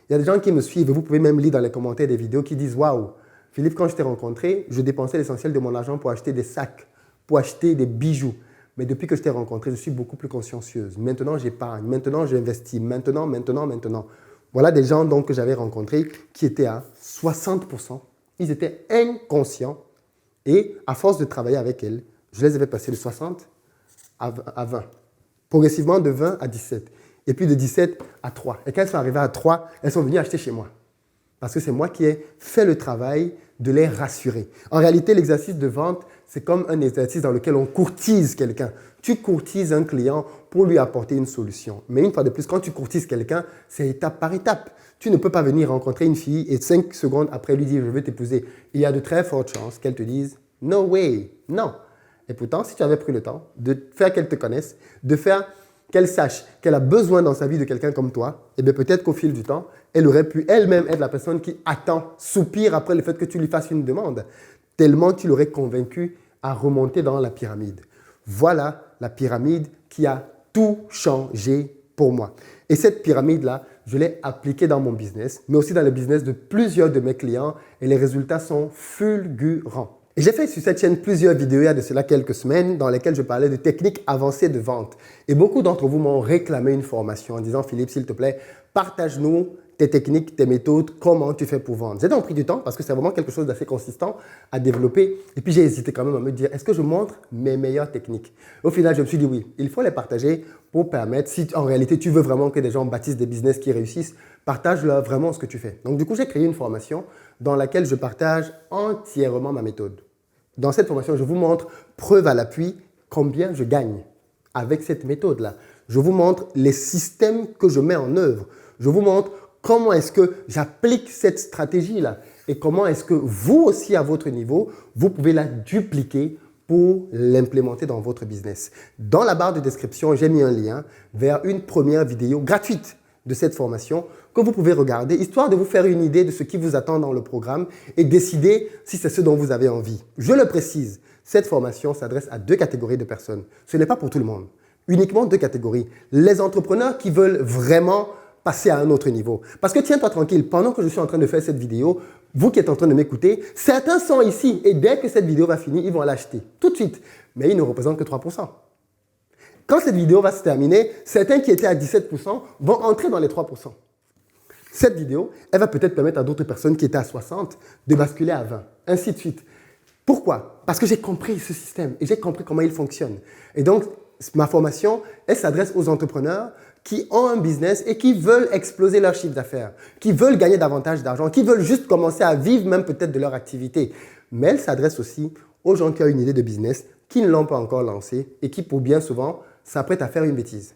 Il y a des gens qui me suivent, et vous pouvez même lire dans les commentaires des vidéos qui disent « Waouh, Philippe, quand je t'ai rencontré, je dépensais l'essentiel de mon argent pour acheter des sacs, pour acheter des bijoux. Mais depuis que je t'ai rencontré, je suis beaucoup plus consciencieuse. Maintenant, j'épargne. Maintenant, j'investis. Maintenant. » Voilà des gens donc, que j'avais rencontrés qui étaient à 60%. Ils étaient inconscients. Et à force de travailler avec elles, je les avais passés de 60 à 20. Progressivement de 20 à 17. Et puis de 17 à 3. Et quand elles sont arrivées à 3, elles sont venues acheter chez moi. Parce que c'est moi qui ai fait le travail de les rassurer. En réalité, l'exercice de vente, c'est comme un exercice dans lequel on courtise quelqu'un. Tu courtises un client pour lui apporter une solution. Mais une fois de plus, quand tu courtises quelqu'un, c'est étape par étape. Tu ne peux pas venir rencontrer une fille et 5 secondes après lui dire « je veux t'épouser ». Il y a de très fortes chances qu'elle te dise « no way ». Non. Et pourtant, si tu avais pris le temps de faire qu'elle te connaisse, de faire qu'elle sache qu'elle a besoin dans sa vie de quelqu'un comme toi, et bien peut-être qu'au fil du temps, elle aurait pu elle-même être la personne qui attend, soupire après le fait que tu lui fasses une demande, tellement tu l'aurais convaincu à remonter dans la pyramide. Voilà la pyramide qui a tout changé pour moi. Et cette pyramide-là, je l'ai appliquée dans mon business, mais aussi dans le business de plusieurs de mes clients, et les résultats sont fulgurants. Et j'ai fait sur cette chaîne plusieurs vidéos il y a de cela quelques semaines dans lesquelles je parlais de techniques avancées de vente. Et beaucoup d'entre vous m'ont réclamé une formation en disant « Philippe, s'il te plaît, partage-nous tes techniques, tes méthodes, comment tu fais pour vendre ». J'ai donc pris du temps parce que c'est vraiment quelque chose d'assez consistant à développer. Et puis j'ai hésité quand même à me dire « Est-ce que je montre mes meilleures techniques ?» Au final, je me suis dit oui, il faut les partager pour permettre, si en réalité tu veux vraiment que des gens bâtissent des business qui réussissent, partage-leur vraiment ce que tu fais. Donc du coup, j'ai créé une formation dans laquelle je partage entièrement ma méthode. Dans cette formation, je vous montre, preuve à l'appui, combien je gagne avec cette méthode-là. Je vous montre les systèmes que je mets en œuvre. Je vous montre comment est-ce que j'applique cette stratégie-là et comment est-ce que vous aussi, à votre niveau, vous pouvez la dupliquer pour l'implémenter dans votre business. Dans la barre de description, j'ai mis un lien vers une première vidéo gratuite de cette formation que vous pouvez regarder, histoire de vous faire une idée de ce qui vous attend dans le programme et décider si c'est ce dont vous avez envie. Je le précise, cette formation s'adresse à 2 catégories de personnes. Ce n'est pas pour tout le monde, uniquement 2 catégories. Les entrepreneurs qui veulent vraiment passer à un autre niveau. Parce que tiens-toi tranquille, pendant que je suis en train de faire cette vidéo, vous qui êtes en train de m'écouter, certains sont ici et dès que cette vidéo va finir, ils vont l'acheter tout de suite. Mais ils ne représentent que 3%. Quand cette vidéo va se terminer, certains qui étaient à 17% vont entrer dans les 3%. Cette vidéo, elle va peut-être permettre à d'autres personnes qui étaient à 60 de basculer à 20, ainsi de suite. Pourquoi? Parce que j'ai compris ce système et j'ai compris comment il fonctionne. Et donc, ma formation, elle s'adresse aux entrepreneurs qui ont un business et qui veulent exploser leur chiffre d'affaires, qui veulent gagner davantage d'argent, qui veulent juste commencer à vivre même peut-être de leur activité. Mais elle s'adresse aussi aux gens qui ont une idée de business, qui ne l'ont pas encore lancée et qui, pour bien souvent, s'apprêtent à faire une bêtise.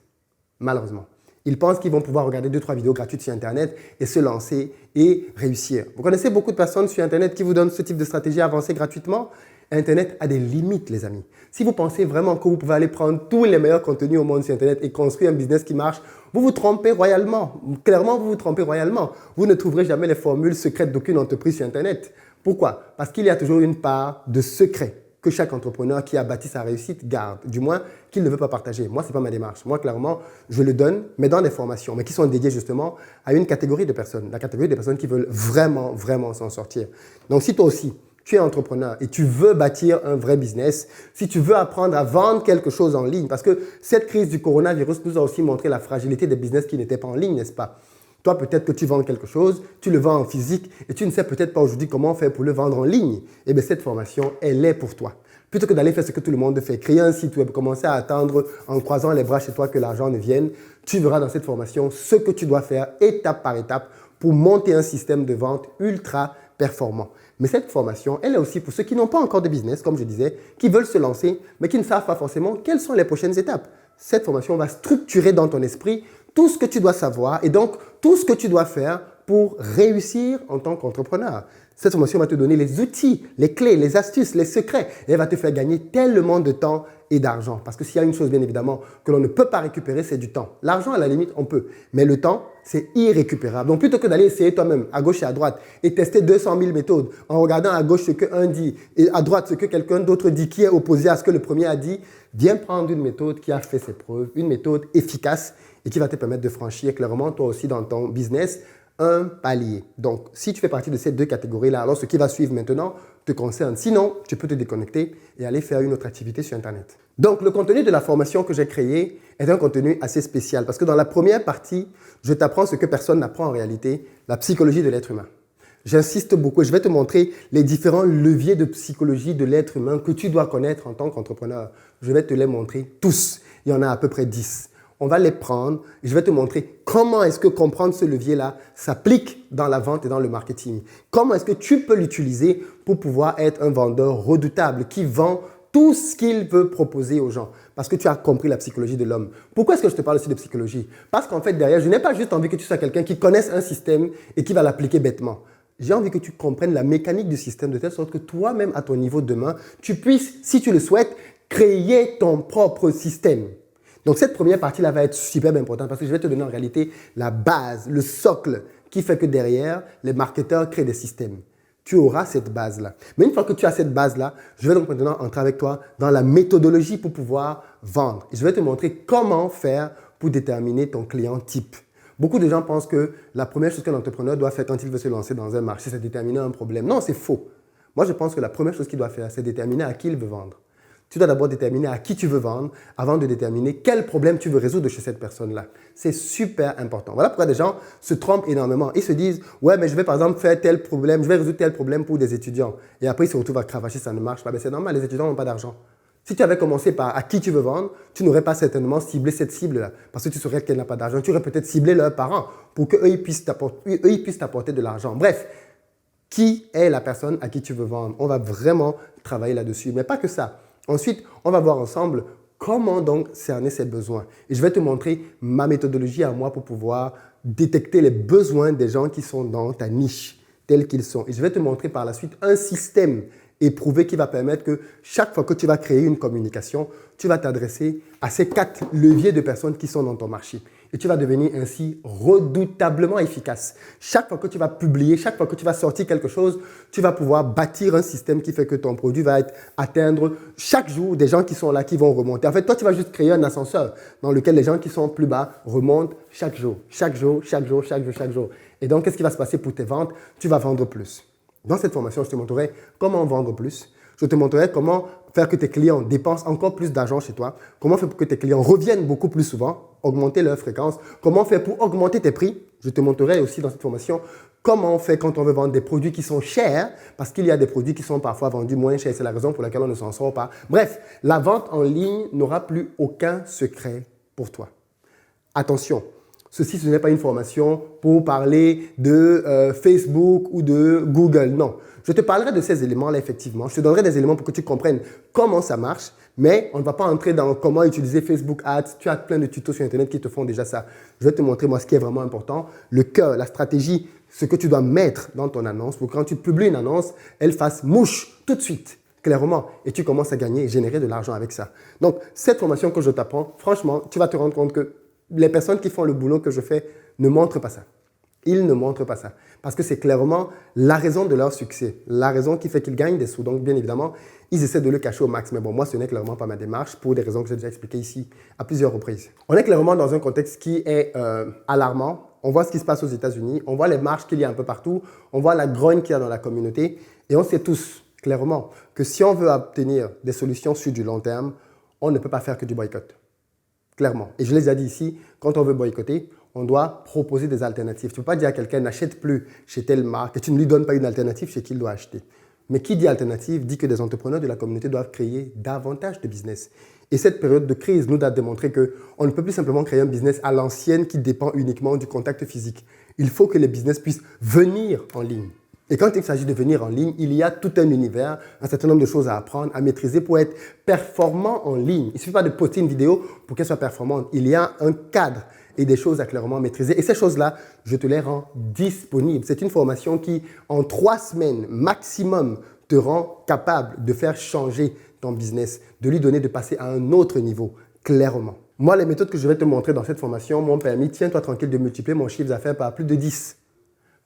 Malheureusement. Ils pensent qu'ils vont pouvoir regarder 2-3 vidéos gratuites sur Internet et se lancer et réussir. Vous connaissez beaucoup de personnes sur Internet qui vous donnent ce type de stratégie avancée gratuitement? Internet a des limites, les amis. Si vous pensez vraiment que vous pouvez aller prendre tous les meilleurs contenus au monde sur Internet et construire un business qui marche, vous vous trompez royalement. Clairement, vous vous trompez royalement. Vous ne trouverez jamais les formules secrètes d'aucune entreprise sur Internet. Pourquoi? Parce qu'il y a toujours une part de secret que chaque entrepreneur qui a bâti sa réussite garde, du moins qu'il ne veut pas partager. Moi, ce n'est pas ma démarche. Moi, clairement, je le donne, mais dans des formations, mais qui sont dédiées justement à une catégorie de personnes, la catégorie des personnes qui veulent vraiment, vraiment s'en sortir. Donc, si toi aussi, tu es entrepreneur et tu veux bâtir un vrai business, si tu veux apprendre à vendre quelque chose en ligne, parce que cette crise du coronavirus nous a aussi montré la fragilité des business qui n'étaient pas en ligne, n'est-ce pas? Toi, peut-être que tu vends quelque chose, tu le vends en physique et tu ne sais peut-être pas aujourd'hui comment faire pour le vendre en ligne. Eh bien, cette formation, elle est pour toi. Plutôt que d'aller faire ce que tout le monde fait, créer un site web, commencer à attendre en croisant les bras chez toi que l'argent ne vienne, tu verras dans cette formation ce que tu dois faire étape par étape pour monter un système de vente ultra performant. Mais cette formation, elle est aussi pour ceux qui n'ont pas encore de business, comme je disais, qui veulent se lancer, mais qui ne savent pas forcément quelles sont les prochaines étapes. Cette formation va structurer dans ton esprit tout ce que tu dois savoir et donc tout ce que tu dois faire pour réussir en tant qu'entrepreneur. Cette formation va te donner les outils, les clés, les astuces, les secrets et elle va te faire gagner tellement de temps et d'argent. Parce que s'il y a une chose, bien évidemment, que l'on ne peut pas récupérer, c'est du temps. L'argent, à la limite, on peut. Mais le temps, c'est irrécupérable. Donc, plutôt que d'aller essayer toi-même, à gauche et à droite, et tester 200 000 méthodes, en regardant à gauche ce qu'un dit et à droite ce que quelqu'un d'autre dit qui est opposé à ce que le premier a dit, viens prendre une méthode qui a fait ses preuves, une méthode efficace et qui va te permettre de franchir clairement, toi aussi, dans ton business, un palier. Donc, si tu fais partie de ces 2 catégories-là, alors ce qui va suivre maintenant te concerne. Sinon, tu peux te déconnecter et aller faire une autre activité sur Internet. Donc, le contenu de la formation que j'ai créé est un contenu assez spécial parce que dans la première partie, je t'apprends ce que personne n'apprend en réalité, la psychologie de l'être humain. J'insiste beaucoup et je vais te montrer les différents leviers de psychologie de l'être humain que tu dois connaître en tant qu'entrepreneur. Je vais te les montrer tous. Il y en a à peu près 10. on va les prendre et je vais te montrer comment est-ce que comprendre ce levier-là s'applique dans la vente et dans le marketing. Comment est-ce que tu peux l'utiliser pour pouvoir être un vendeur redoutable qui vend tout ce qu'il veut proposer aux gens. Parce que tu as compris la psychologie de l'homme. Pourquoi est-ce que je te parle aussi de psychologie? Parce qu'en fait, derrière, je n'ai pas juste envie que tu sois quelqu'un qui connaisse un système et qui va l'appliquer bêtement. J'ai envie que tu comprennes la mécanique du système de telle sorte que toi-même, à ton niveau demain, tu puisses, si tu le souhaites, créer ton propre système. Donc, cette première partie-là va être super importante parce que je vais te donner en réalité la base, le socle qui fait que derrière, les marketeurs créent des systèmes. Tu auras cette base-là. Mais une fois que tu as cette base-là, je vais donc maintenant entrer avec toi dans la méthodologie pour pouvoir vendre. Et je vais te montrer comment faire pour déterminer ton client type. Beaucoup de gens pensent que la première chose qu'un entrepreneur doit faire quand il veut se lancer dans un marché, c'est déterminer un problème. Non, c'est faux. Moi, je pense que la première chose qu'il doit faire, c'est déterminer à qui il veut vendre. Tu dois d'abord déterminer à qui tu veux vendre avant de déterminer quel problème tu veux résoudre chez cette personne-là. C'est super important. Voilà pourquoi des gens se trompent énormément. Ils se disent, ouais, mais je vais par exemple faire tel problème, je vais résoudre tel problème pour des étudiants. Et après, ils se retrouvent à cravacher, ça ne marche pas. Mais c'est normal, les étudiants n'ont pas d'argent. Si tu avais commencé par à qui tu veux vendre, tu n'aurais pas certainement ciblé cette cible-là parce que tu saurais qu'elle n'a pas d'argent. Tu aurais peut-être ciblé leurs parents pour qu'eux ils puissent t'apporter de l'argent. Bref, qui est la personne à qui tu veux vendre? On va vraiment travailler là-dessus. Mais pas que ça. Ensuite, on va voir ensemble comment donc cerner ses besoins. Et je vais te montrer ma méthodologie à moi pour pouvoir détecter les besoins des gens qui sont dans ta niche, tels qu'ils sont. Et je vais te montrer par la suite un système éprouvé qui va permettre que chaque fois que tu vas créer une communication, tu vas t'adresser à ces 4 leviers de personnes qui sont dans ton marché. Et tu vas devenir ainsi redoutablement efficace. Chaque fois que tu vas publier, chaque fois que tu vas sortir quelque chose, tu vas pouvoir bâtir un système qui fait que ton produit va atteindre chaque jour des gens qui sont là, qui vont remonter. En fait, toi, tu vas juste créer un ascenseur dans lequel les gens qui sont plus bas remontent chaque jour, chaque jour, chaque jour, chaque jour, chaque jour. Et donc, qu'est-ce qui va se passer pour tes ventes? Tu vas vendre plus. Dans cette formation, je te montrerai comment vendre plus. Je te montrerai comment faire que tes clients dépensent encore plus d'argent chez toi. Comment faire pour que tes clients reviennent beaucoup plus souvent, augmenter leur fréquence. Comment faire pour augmenter tes prix. Je te montrerai aussi dans cette formation comment on fait quand on veut vendre des produits qui sont chers, parce qu'il y a des produits qui sont parfois vendus moins chers. C'est la raison pour laquelle on ne s'en sort pas. Bref, la vente en ligne n'aura plus aucun secret pour toi. Attention. Ceci, ce n'est pas une formation pour parler de Facebook ou de Google. Non, je te parlerai de ces éléments-là, effectivement. Je te donnerai des éléments pour que tu comprennes comment ça marche, mais on ne va pas entrer dans comment utiliser Facebook Ads. Tu as plein de tutos sur Internet qui te font déjà ça. Je vais te montrer, moi, ce qui est vraiment important, le cœur, la stratégie, ce que tu dois mettre dans ton annonce pour que quand tu publies une annonce, elle fasse mouche tout de suite. Clairement, et tu commences à gagner et générer de l'argent avec ça. Donc, cette formation que je t'apprends, franchement, tu vas te rendre compte que les personnes qui font le boulot que je fais ne montrent pas ça. Ils ne montrent pas ça. Parce que c'est clairement la raison de leur succès, la raison qui fait qu'ils gagnent des sous. Donc, bien évidemment, ils essaient de le cacher au max. Mais bon, moi, ce n'est clairement pas ma démarche pour des raisons que j'ai déjà expliquées ici à plusieurs reprises. On est clairement dans un contexte qui est alarmant. On voit ce qui se passe aux États-Unis. On voit les marches qu'il y a un peu partout. On voit la grogne qu'il y a dans la communauté. Et on sait tous, clairement, que si on veut obtenir des solutions sur du long terme, on ne peut pas faire que du boycott. Clairement. Et je les ai dit ici, quand on veut boycotter, on doit proposer des alternatives. Tu ne peux pas dire à quelqu'un n'achète plus chez telle marque et tu ne lui donnes pas une alternative chez qui il doit acheter. Mais qui dit alternative dit que des entrepreneurs de la communauté doivent créer davantage de business. Et cette période de crise nous a démontré qu'on ne peut plus simplement créer un business à l'ancienne qui dépend uniquement du contact physique. Il faut que les business puissent venir en ligne. Et quand il s'agit de venir en ligne, il y a tout un univers, un certain nombre de choses à apprendre, à maîtriser pour être performant en ligne. Il ne suffit pas de poster une vidéo pour qu'elle soit performante. Il y a un cadre et des choses à clairement maîtriser. Et ces choses-là, je te les rends disponibles. C'est une formation qui, en 3 semaines maximum, te rend capable de faire changer ton business, de lui donner de passer à un autre niveau, clairement. Moi, les méthodes que je vais te montrer dans cette formation m'ont permis, tiens-toi tranquille, de multiplier mon chiffre d'affaires par plus de 10.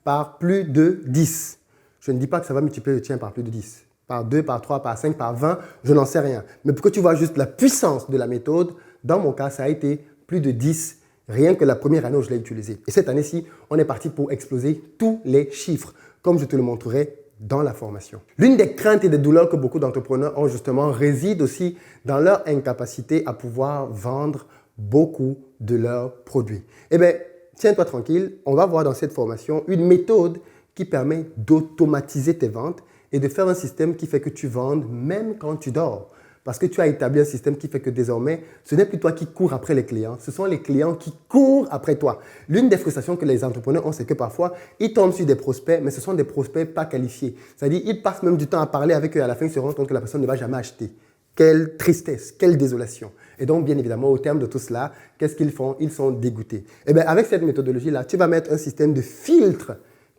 Par plus de 10. Je ne dis pas que ça va multiplier le tien par plus de 10. Par 2, par 3, par 5, par 20, je n'en sais rien. Mais pour que tu vois juste la puissance de la méthode, dans mon cas, ça a été plus de 10, rien que la première année où je l'ai utilisé. Et cette année-ci, on est parti pour exploser tous les chiffres, comme je te le montrerai dans la formation. L'une des craintes et des douleurs que beaucoup d'entrepreneurs ont justement réside aussi dans leur incapacité à pouvoir vendre beaucoup de leurs produits. Eh bien, tiens-toi tranquille, on va voir dans cette formation une méthode qui permet d'automatiser tes ventes et de faire un système qui fait que tu vendes même quand tu dors. Parce que tu as établi un système qui fait que désormais, ce n'est plus toi qui cours après les clients, ce sont les clients qui courent après toi. L'une des frustrations que les entrepreneurs ont, c'est que parfois, ils tombent sur des prospects, mais ce sont des prospects pas qualifiés. C'est-à-dire, ils passent même du temps à parler avec eux et à la fin, ils se rendent compte que la personne ne va jamais acheter. Quelle tristesse, quelle désolation. Et donc, bien évidemment, au terme de tout cela, qu'est-ce qu'ils font? Ils sont dégoûtés. Et bien, avec cette méthodologie-là, tu vas mettre un système de filtre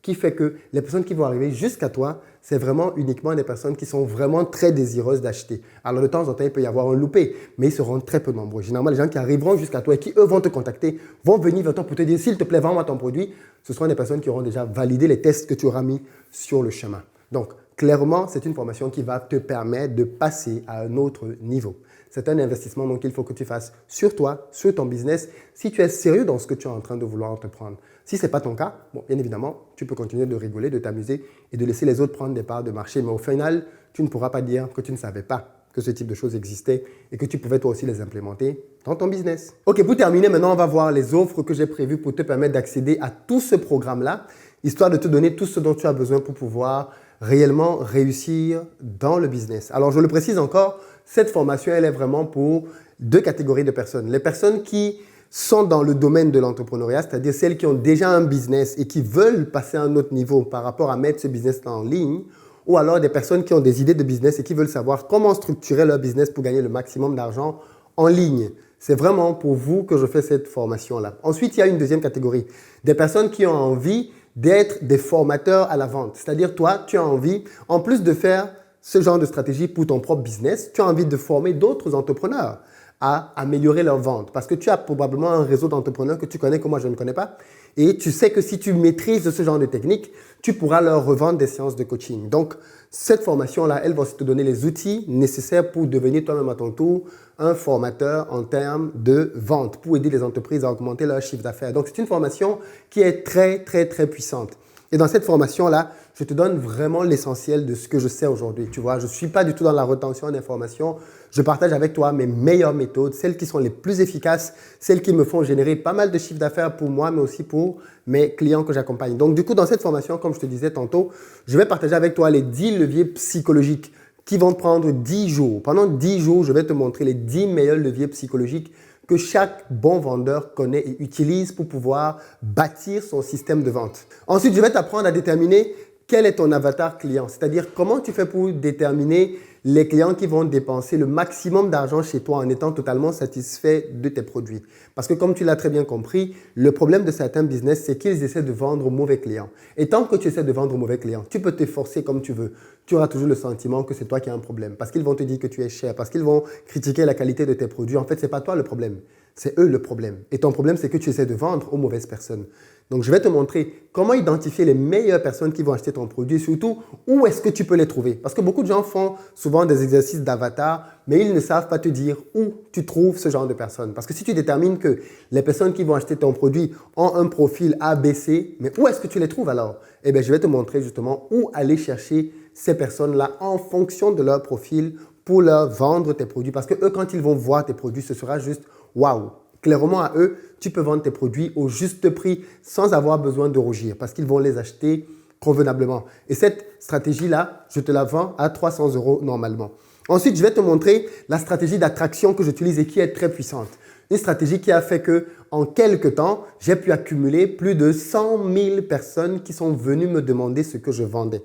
qui fait que les personnes qui vont arriver jusqu'à toi, c'est vraiment uniquement des personnes qui sont vraiment très désireuses d'acheter. Alors, de temps en temps, il peut y avoir un loupé, mais ils seront très peu nombreux. Généralement, les gens qui arriveront jusqu'à toi et qui, eux, vont te contacter, vont venir vers toi pour te dire, s'il te plaît, vends-moi ton produit. Ce seront des personnes qui auront déjà validé les tests que tu auras mis sur le chemin. Donc, clairement, c'est une formation qui va te permettre de passer à un autre niveau. C'est un investissement donc qu'il faut que tu fasses sur toi, sur ton business, si tu es sérieux dans ce que tu es en train de vouloir entreprendre. Si ce n'est pas ton cas, bon, bien évidemment, tu peux continuer de rigoler, de t'amuser et de laisser les autres prendre des parts de marché. Mais au final, tu ne pourras pas dire que tu ne savais pas que ce type de choses existait et que tu pouvais toi aussi les implémenter dans ton business. Ok, pour terminer, maintenant, on va voir les offres que j'ai prévues pour te permettre d'accéder à tout ce programme-là, histoire de te donner tout ce dont tu as besoin pour pouvoir réellement réussir dans le business. Alors, je le précise encore, cette formation, elle est vraiment pour deux catégories de personnes. Les personnes qui sont dans le domaine de l'entrepreneuriat, c'est-à-dire celles qui ont déjà un business et qui veulent passer à un autre niveau par rapport à mettre ce business-là en ligne, ou alors des personnes qui ont des idées de business et qui veulent savoir comment structurer leur business pour gagner le maximum d'argent en ligne. C'est vraiment pour vous que je fais cette formation-là. Ensuite, il y a une deuxième catégorie, des personnes qui ont envie d'être des formateurs à la vente. C'est-à-dire, toi, tu as envie, en plus de faire ce genre de stratégie pour ton propre business, tu as envie de former d'autres entrepreneurs à améliorer leur vente. Parce que tu as probablement un réseau d'entrepreneurs que tu connais que moi je ne connais pas. Et tu sais que si tu maîtrises ce genre de technique, tu pourras leur revendre des séances de coaching. Donc, cette formation-là, elle va aussi te donner les outils nécessaires pour devenir toi-même à ton tour un formateur en termes de vente, pour aider les entreprises à augmenter leur chiffre d'affaires. Donc, c'est une formation qui est très, très, très puissante. Et dans cette formation-là, je te donne vraiment l'essentiel de ce que je sais aujourd'hui. Tu vois, je ne suis pas du tout dans la retention d'informations. Je partage avec toi mes meilleures méthodes, celles qui sont les plus efficaces, celles qui me font générer pas mal de chiffre d'affaires pour moi, mais aussi pour mes clients que j'accompagne. Donc, du coup, dans cette formation, comme je te disais tantôt, je vais partager avec toi les 10 leviers psychologiques qui vont te prendre 10 jours. Pendant 10 jours, je vais te montrer les 10 meilleurs leviers psychologiques que chaque bon vendeur connaît et utilise pour pouvoir bâtir son système de vente. Ensuite, je vais t'apprendre à déterminer quel est ton avatar client, c'est-à-dire comment tu fais pour déterminer les clients qui vont dépenser le maximum d'argent chez toi en étant totalement satisfaits de tes produits. Parce que comme tu l'as très bien compris, le problème de certains business, c'est qu'ils essaient de vendre aux mauvais clients. Et tant que tu essaies de vendre aux mauvais clients, tu peux t'efforcer comme tu veux. Tu auras toujours le sentiment que c'est toi qui as un problème. Parce qu'ils vont te dire que tu es cher, parce qu'ils vont critiquer la qualité de tes produits. En fait, ce n'est pas toi le problème, c'est eux le problème. Et ton problème, c'est que tu essaies de vendre aux mauvaises personnes. Donc, je vais te montrer comment identifier les meilleures personnes qui vont acheter ton produit et surtout, où est-ce que tu peux les trouver. Parce que beaucoup de gens font souvent des exercices d'avatar, mais ils ne savent pas te dire où tu trouves ce genre de personnes. Parce que si tu détermines que les personnes qui vont acheter ton produit ont un profil ABC, mais où est-ce que tu les trouves alors? Eh bien, je vais te montrer justement où aller chercher ces personnes-là en fonction de leur profil pour leur vendre tes produits. Parce que eux, quand ils vont voir tes produits, ce sera juste « waouh ». Clairement, à eux, tu peux vendre tes produits au juste prix sans avoir besoin de rougir parce qu'ils vont les acheter convenablement. Et cette stratégie-là, je te la vends à 300 € normalement. Ensuite, je vais te montrer la stratégie d'attraction que j'utilise et qui est très puissante. Une stratégie qui a fait qu'en quelques temps, j'ai pu accumuler plus de 100 000 personnes qui sont venues me demander ce que je vendais.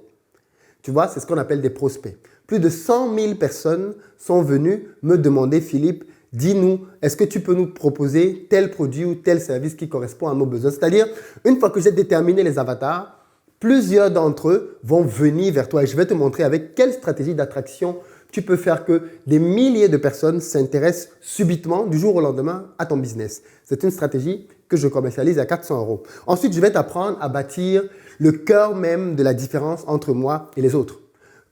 Tu vois, c'est ce qu'on appelle des prospects. Plus de 100 000 personnes sont venues me demander, Philippe, dis-nous, est-ce que tu peux nous proposer tel produit ou tel service qui correspond à nos besoins? C'est-à-dire, une fois que j'ai déterminé les avatars, plusieurs d'entre eux vont venir vers toi et je vais te montrer avec quelle stratégie d'attraction tu peux faire que des milliers de personnes s'intéressent subitement, du jour au lendemain, à ton business. C'est une stratégie que je commercialise à 400 €. Ensuite, je vais t'apprendre à bâtir le cœur même de la différence entre moi et les autres.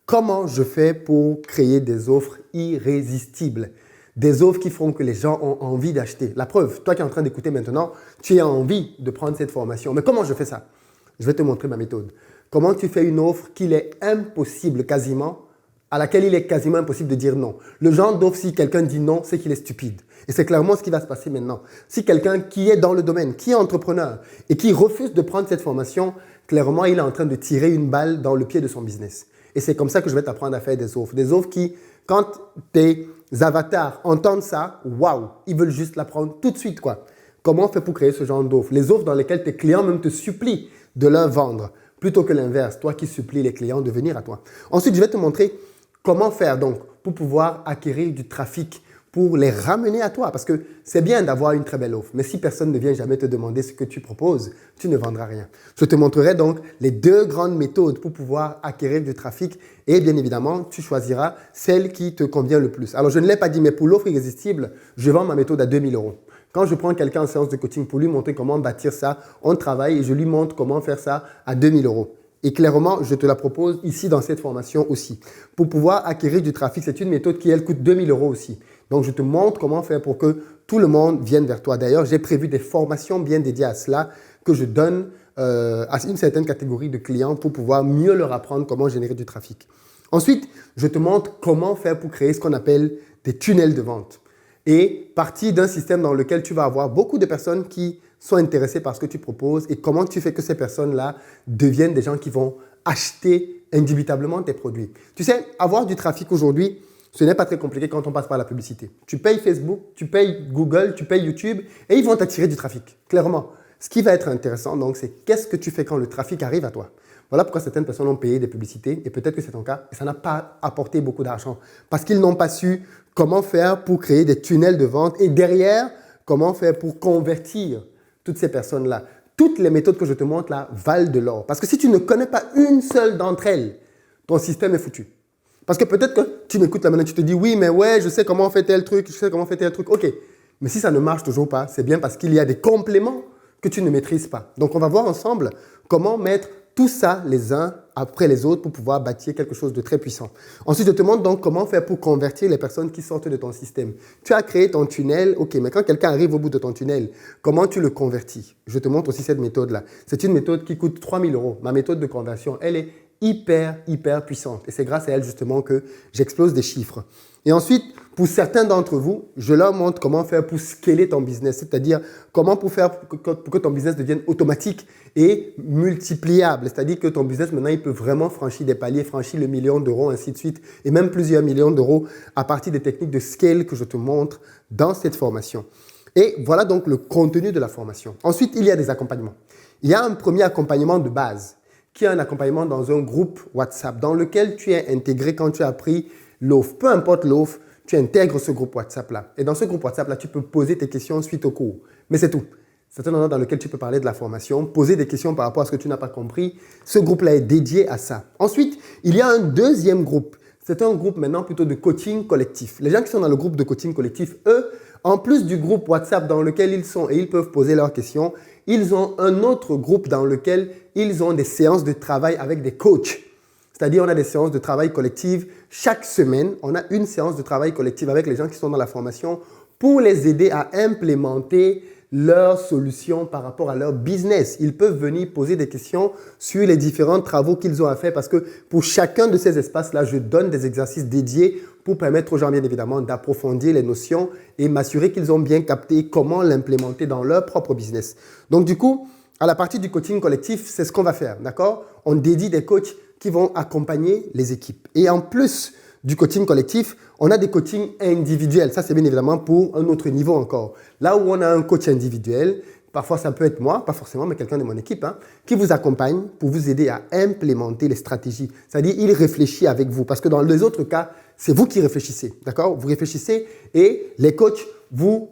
Comment je fais pour créer des offres irrésistibles? Des offres qui font que les gens ont envie d'acheter. La preuve, toi qui es en train d'écouter maintenant, tu as envie de prendre cette formation. Mais comment je fais ça? Je vais te montrer ma méthode. Comment tu fais une offre qu'il est impossible quasiment, à laquelle il est quasiment impossible de dire non. Le genre d'offre, si quelqu'un dit non, c'est qu'il est stupide. Et c'est clairement ce qui va se passer maintenant. Si quelqu'un qui est dans le domaine, qui est entrepreneur et qui refuse de prendre cette formation, clairement, il est en train de tirer une balle dans le pied de son business. Et c'est comme ça que je vais t'apprendre à faire des offres. Des offres qui, Quand tes avatars entendent ça, waouh, ils veulent juste l'apprendre tout de suite, quoi. Comment on fait pour créer ce genre d'offres? Les offres dans lesquelles tes clients même te supplient de leur vendre, plutôt que l'inverse, toi qui supplies les clients de venir à toi. Ensuite, je vais te montrer comment faire donc pour pouvoir acquérir du trafic, pour les ramener à toi. Parce que c'est bien d'avoir une très belle offre, mais si personne ne vient jamais te demander ce que tu proposes, tu ne vendras rien. Je te montrerai donc les deux grandes méthodes pour pouvoir acquérir du trafic et bien évidemment, tu choisiras celle qui te convient le plus. Alors, je ne l'ai pas dit, mais pour l'offre irrésistible, je vends ma méthode à 2 000 €. Quand je prends quelqu'un en séance de coaching pour lui montrer comment bâtir ça, on travaille et je lui montre comment faire ça à 2 000 €. Et clairement, je te la propose ici dans cette formation aussi. Pour pouvoir acquérir du trafic, c'est une méthode qui, elle, coûte 2 000 € aussi. Donc, je te montre comment faire pour que tout le monde vienne vers toi. D'ailleurs, j'ai prévu des formations bien dédiées à cela que je donne à une certaine catégorie de clients pour pouvoir mieux leur apprendre comment générer du trafic. Ensuite, je te montre comment faire pour créer ce qu'on appelle des tunnels de vente. Et partir d'un système dans lequel tu vas avoir beaucoup de personnes qui sont intéressées par ce que tu proposes et comment tu fais que ces personnes-là deviennent des gens qui vont acheter indubitablement tes produits. Tu sais, avoir du trafic aujourd'hui, ce n'est pas très compliqué quand on passe par la publicité. Tu payes Facebook, tu payes Google, tu payes YouTube et ils vont t'attirer du trafic, clairement. Ce qui va être intéressant, donc, c'est qu'est-ce que tu fais quand le trafic arrive à toi. Voilà pourquoi certaines personnes ont payé des publicités et peut-être que c'est ton cas et ça n'a pas apporté beaucoup d'argent parce qu'ils n'ont pas su comment faire pour créer des tunnels de vente et derrière, comment faire pour convertir toutes ces personnes-là. Toutes les méthodes que je te montre là valent de l'or parce que si tu ne connais pas une seule d'entre elles, ton système est foutu. Parce que peut-être que tu m'écoutes là maintenant, tu te dis oui, mais ouais, je sais comment on fait tel truc, je sais comment on fait tel truc. Ok, mais si ça ne marche toujours pas, c'est bien parce qu'il y a des compléments que tu ne maîtrises pas. Donc, on va voir ensemble comment mettre tout ça les uns après les autres pour pouvoir bâtir quelque chose de très puissant. Ensuite, je te montre donc comment faire pour convertir les personnes qui sortent de ton système. Tu as créé ton tunnel, ok, mais quand quelqu'un arrive au bout de ton tunnel, comment tu le convertis? Je te montre aussi cette méthode-là. C'est une méthode qui coûte 3 000 €. Ma méthode de conversion, elle est hyper puissante. Et c'est grâce à elle justement que j'explose des chiffres. Et ensuite, pour certains d'entre vous, je leur montre comment faire pour scaler ton business, c'est-à-dire comment pour faire pour que ton business devienne automatique et multipliable. C'est-à-dire que ton business, maintenant, il peut vraiment franchir des paliers, franchir le million d'euros, ainsi de suite, et même plusieurs millions d'euros à partir des techniques de scale que je te montre dans cette formation. Et voilà donc le contenu de la formation. Ensuite, il y a des accompagnements. Il y a un premier accompagnement de base, qui est un accompagnement dans un groupe WhatsApp, dans lequel tu es intégré quand tu as pris l'offre. Peu importe l'offre, tu intègres ce groupe WhatsApp-là. Et dans ce groupe WhatsApp-là, tu peux poser tes questions suite au cours. Mais c'est tout. C'est un endroit dans lequel tu peux parler de la formation, poser des questions par rapport à ce que tu n'as pas compris. Ce groupe-là est dédié à ça. Ensuite, il y a un deuxième groupe. C'est un groupe maintenant plutôt de coaching collectif. Les gens qui sont dans le groupe de coaching collectif, eux, en plus du groupe WhatsApp dans lequel ils sont et ils peuvent poser leurs questions, ils ont un autre groupe dans lequel ils ont des séances de travail avec des coachs. C'est-à-dire, on a des séances de travail collectives. Chaque semaine, on a une séance de travail collective avec les gens qui sont dans la formation pour les aider à implémenter leurs solutions par rapport à leur business. Ils peuvent venir poser des questions sur les différents travaux qu'ils ont à faire parce que pour chacun de ces espaces-là, je donne des exercices dédiés pour permettre aux gens, bien évidemment, d'approfondir les notions et m'assurer qu'ils ont bien capté comment l'implémenter dans leur propre business. Donc, du coup, à la partie du coaching collectif, c'est ce qu'on va faire, d'accord? On dédie des coachs qui vont accompagner les équipes. Et en plus du coaching collectif, on a des coachings individuels. Ça, c'est bien évidemment pour un autre niveau encore. Là où on a un coach individuel, parfois ça peut être moi, pas forcément, mais quelqu'un de mon équipe, qui vous accompagne pour vous aider à implémenter les stratégies. C'est-à-dire, il réfléchit avec vous. Parce que dans les autres cas, c'est vous qui réfléchissez, d'accord? Vous réfléchissez et les coachs vous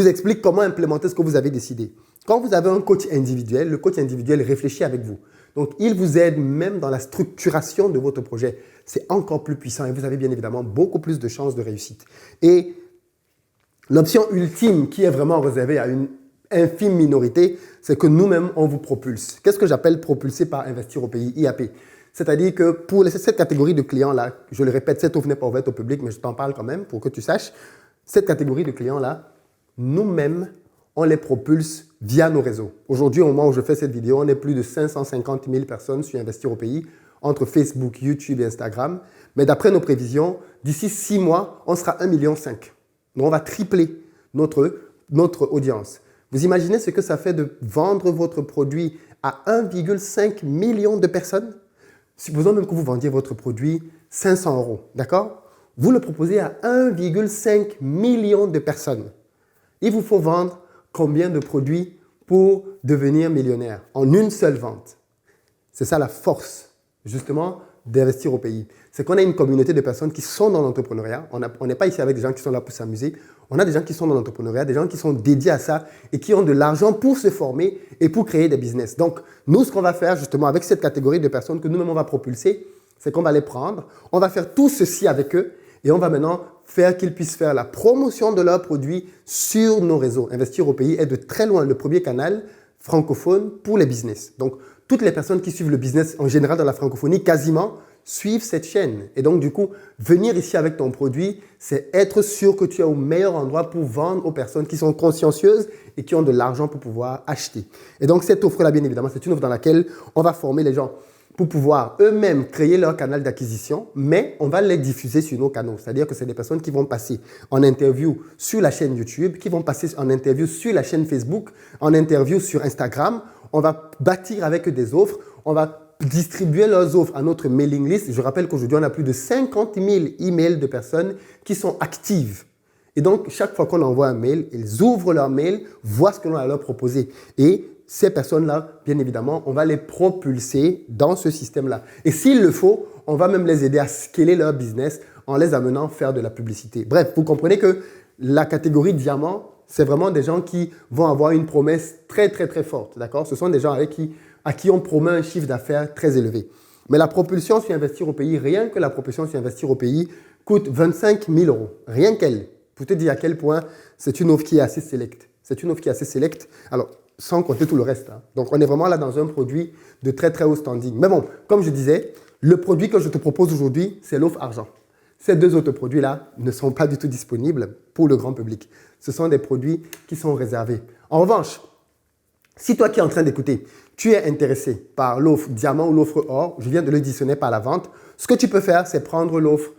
expliquent comment implémenter ce que vous avez décidé. Quand vous avez un coach individuel, le coach individuel réfléchit avec vous. Donc, il vous aide même dans la structuration de votre projet. C'est encore plus puissant et vous avez bien évidemment beaucoup plus de chances de réussite. Et l'option ultime qui est vraiment réservée à une infime minorité, c'est que nous-mêmes, on vous propulse. Qu'est-ce que j'appelle propulser par Investir au pays, IAP? C'est-à-dire que pour cette catégorie de clients-là, je le répète, cette offre n'est pas ouverte au public, mais je t'en parle quand même pour que tu saches, cette catégorie de clients-là, nous-mêmes, on les propulse via nos réseaux. Aujourd'hui, au moment où je fais cette vidéo, on est plus de 550 000 personnes sur Investir au pays, entre Facebook, YouTube et Instagram. Mais d'après nos prévisions, d'ici 6 mois, on sera 1,5 million. Donc, on va tripler notre audience. Vous imaginez ce que ça fait de vendre votre produit à 1,5 million de personnes? Supposons même que vous vendiez votre produit 500 €, d'accord? Vous le proposez à 1,5 million de personnes. Il vous faut vendre combien de produits pour devenir millionnaire en une seule vente? C'est ça la force, justement, d'investir au pays. C'est qu'on a une communauté de personnes qui sont dans l'entrepreneuriat. On n'est pas ici avec des gens qui sont là pour s'amuser. On a des gens qui sont dans l'entrepreneuriat, des gens qui sont dédiés à ça et qui ont de l'argent pour se former et pour créer des business. Donc, nous, ce qu'on va faire justement avec cette catégorie de personnes que nous-mêmes on va propulser, c'est qu'on va les prendre, on va faire tout ceci avec eux et on va maintenant faire qu'ils puissent faire la promotion de leurs produits sur nos réseaux. Investir au pays est de très loin le premier canal francophone pour les business. Donc, toutes les personnes qui suivent le business en général dans la francophonie, quasiment, suivent cette chaîne. Et donc, du coup, venir ici avec ton produit, c'est être sûr que tu es au meilleur endroit pour vendre aux personnes qui sont consciencieuses et qui ont de l'argent pour pouvoir acheter. Et donc, cette offre-là, bien évidemment, c'est une offre dans laquelle on va former les gens pour pouvoir eux-mêmes créer leur canal d'acquisition, mais on va les diffuser sur nos canaux. C'est-à-dire que c'est des personnes qui vont passer en interview sur la chaîne YouTube, qui vont passer en interview sur la chaîne Facebook, en interview sur Instagram. On va bâtir avec eux des offres, on va distribuer leurs offres à notre mailing list. Je rappelle qu'aujourd'hui, on a plus de 50 000 emails de personnes qui sont actives. Et donc, chaque fois qu'on envoie un mail, ils ouvrent leur mail, voient ce que l'on a à leur proposer. Et ces personnes-là, bien évidemment, on va les propulser dans ce système-là. Et s'il le faut, on va même les aider à scaler leur business en les amenant à faire de la publicité. Bref, vous comprenez que la catégorie diamant, c'est vraiment des gens qui vont avoir une promesse très, très, très forte. D'accord? Ce sont des gens à qui on promet un chiffre d'affaires très élevé. Mais la propulsion sur Investir au pays, rien que la propulsion sur Investir au pays, coûte 25 000 €. Rien qu'elle. Pour te dire à quel point c'est une offre qui est assez sélecte. C'est une offre qui est assez sélecte. Alors, sans compter tout le reste. Hein. Donc, on est vraiment là dans un produit de très, très haut standing. Mais bon, comme je disais, le produit que je te propose aujourd'hui, c'est l'offre argent. Ces deux autres produits-là ne sont pas du tout disponibles pour le grand public. Ce sont des produits qui sont réservés. En revanche, si toi qui es en train d'écouter, tu es intéressé par l'offre diamant ou l'offre or, je viens de l'additionner par la vente, ce que tu peux faire, c'est prendre l'offre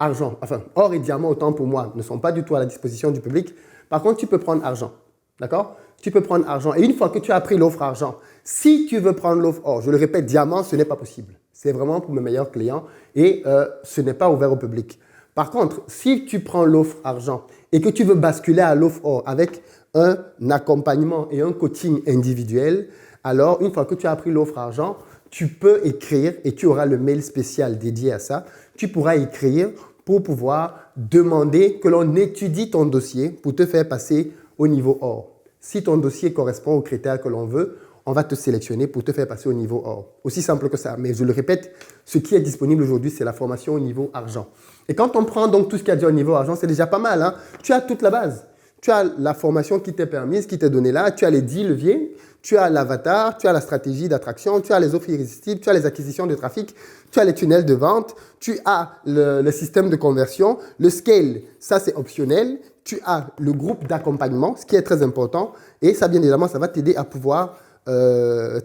argent. Enfin, or et diamant, autant pour moi, ne sont pas du tout à la disposition du public. Par contre, tu peux prendre argent. D'accord? Tu peux prendre argent. Et une fois que tu as pris l'offre argent, si tu veux prendre l'offre or, je le répète, diamant, ce n'est pas possible. C'est vraiment pour mes meilleurs clients et ce n'est pas ouvert au public. Par contre, si tu prends l'offre argent et que tu veux basculer à l'offre or avec un accompagnement et un coaching individuel, alors une fois que tu as pris l'offre argent, tu peux écrire et tu auras le mail spécial dédié à ça. Tu pourras écrire pour pouvoir demander que l'on étudie ton dossier pour te faire passer au niveau or. Si ton dossier correspond aux critères que l'on veut, on va te sélectionner pour te faire passer au niveau or. Aussi simple que ça. Mais je le répète, ce qui est disponible aujourd'hui, c'est la formation au niveau argent. Et quand on prend donc tout ce qu'il y a déjà au niveau argent, c'est déjà pas mal. Hein? Tu as toute la base. Tu as la formation qui t'est permise, qui t'est donnée là. Tu as les 10 leviers. Tu as l'avatar. Tu as la stratégie d'attraction. Tu as les offres irrésistibles. Tu as les acquisitions de trafic. Tu as les tunnels de vente. Tu as le système de conversion. Le scale, ça c'est optionnel. Tu as le groupe d'accompagnement, ce qui est très important. Et ça, bien évidemment, ça va t'aider à pouvoir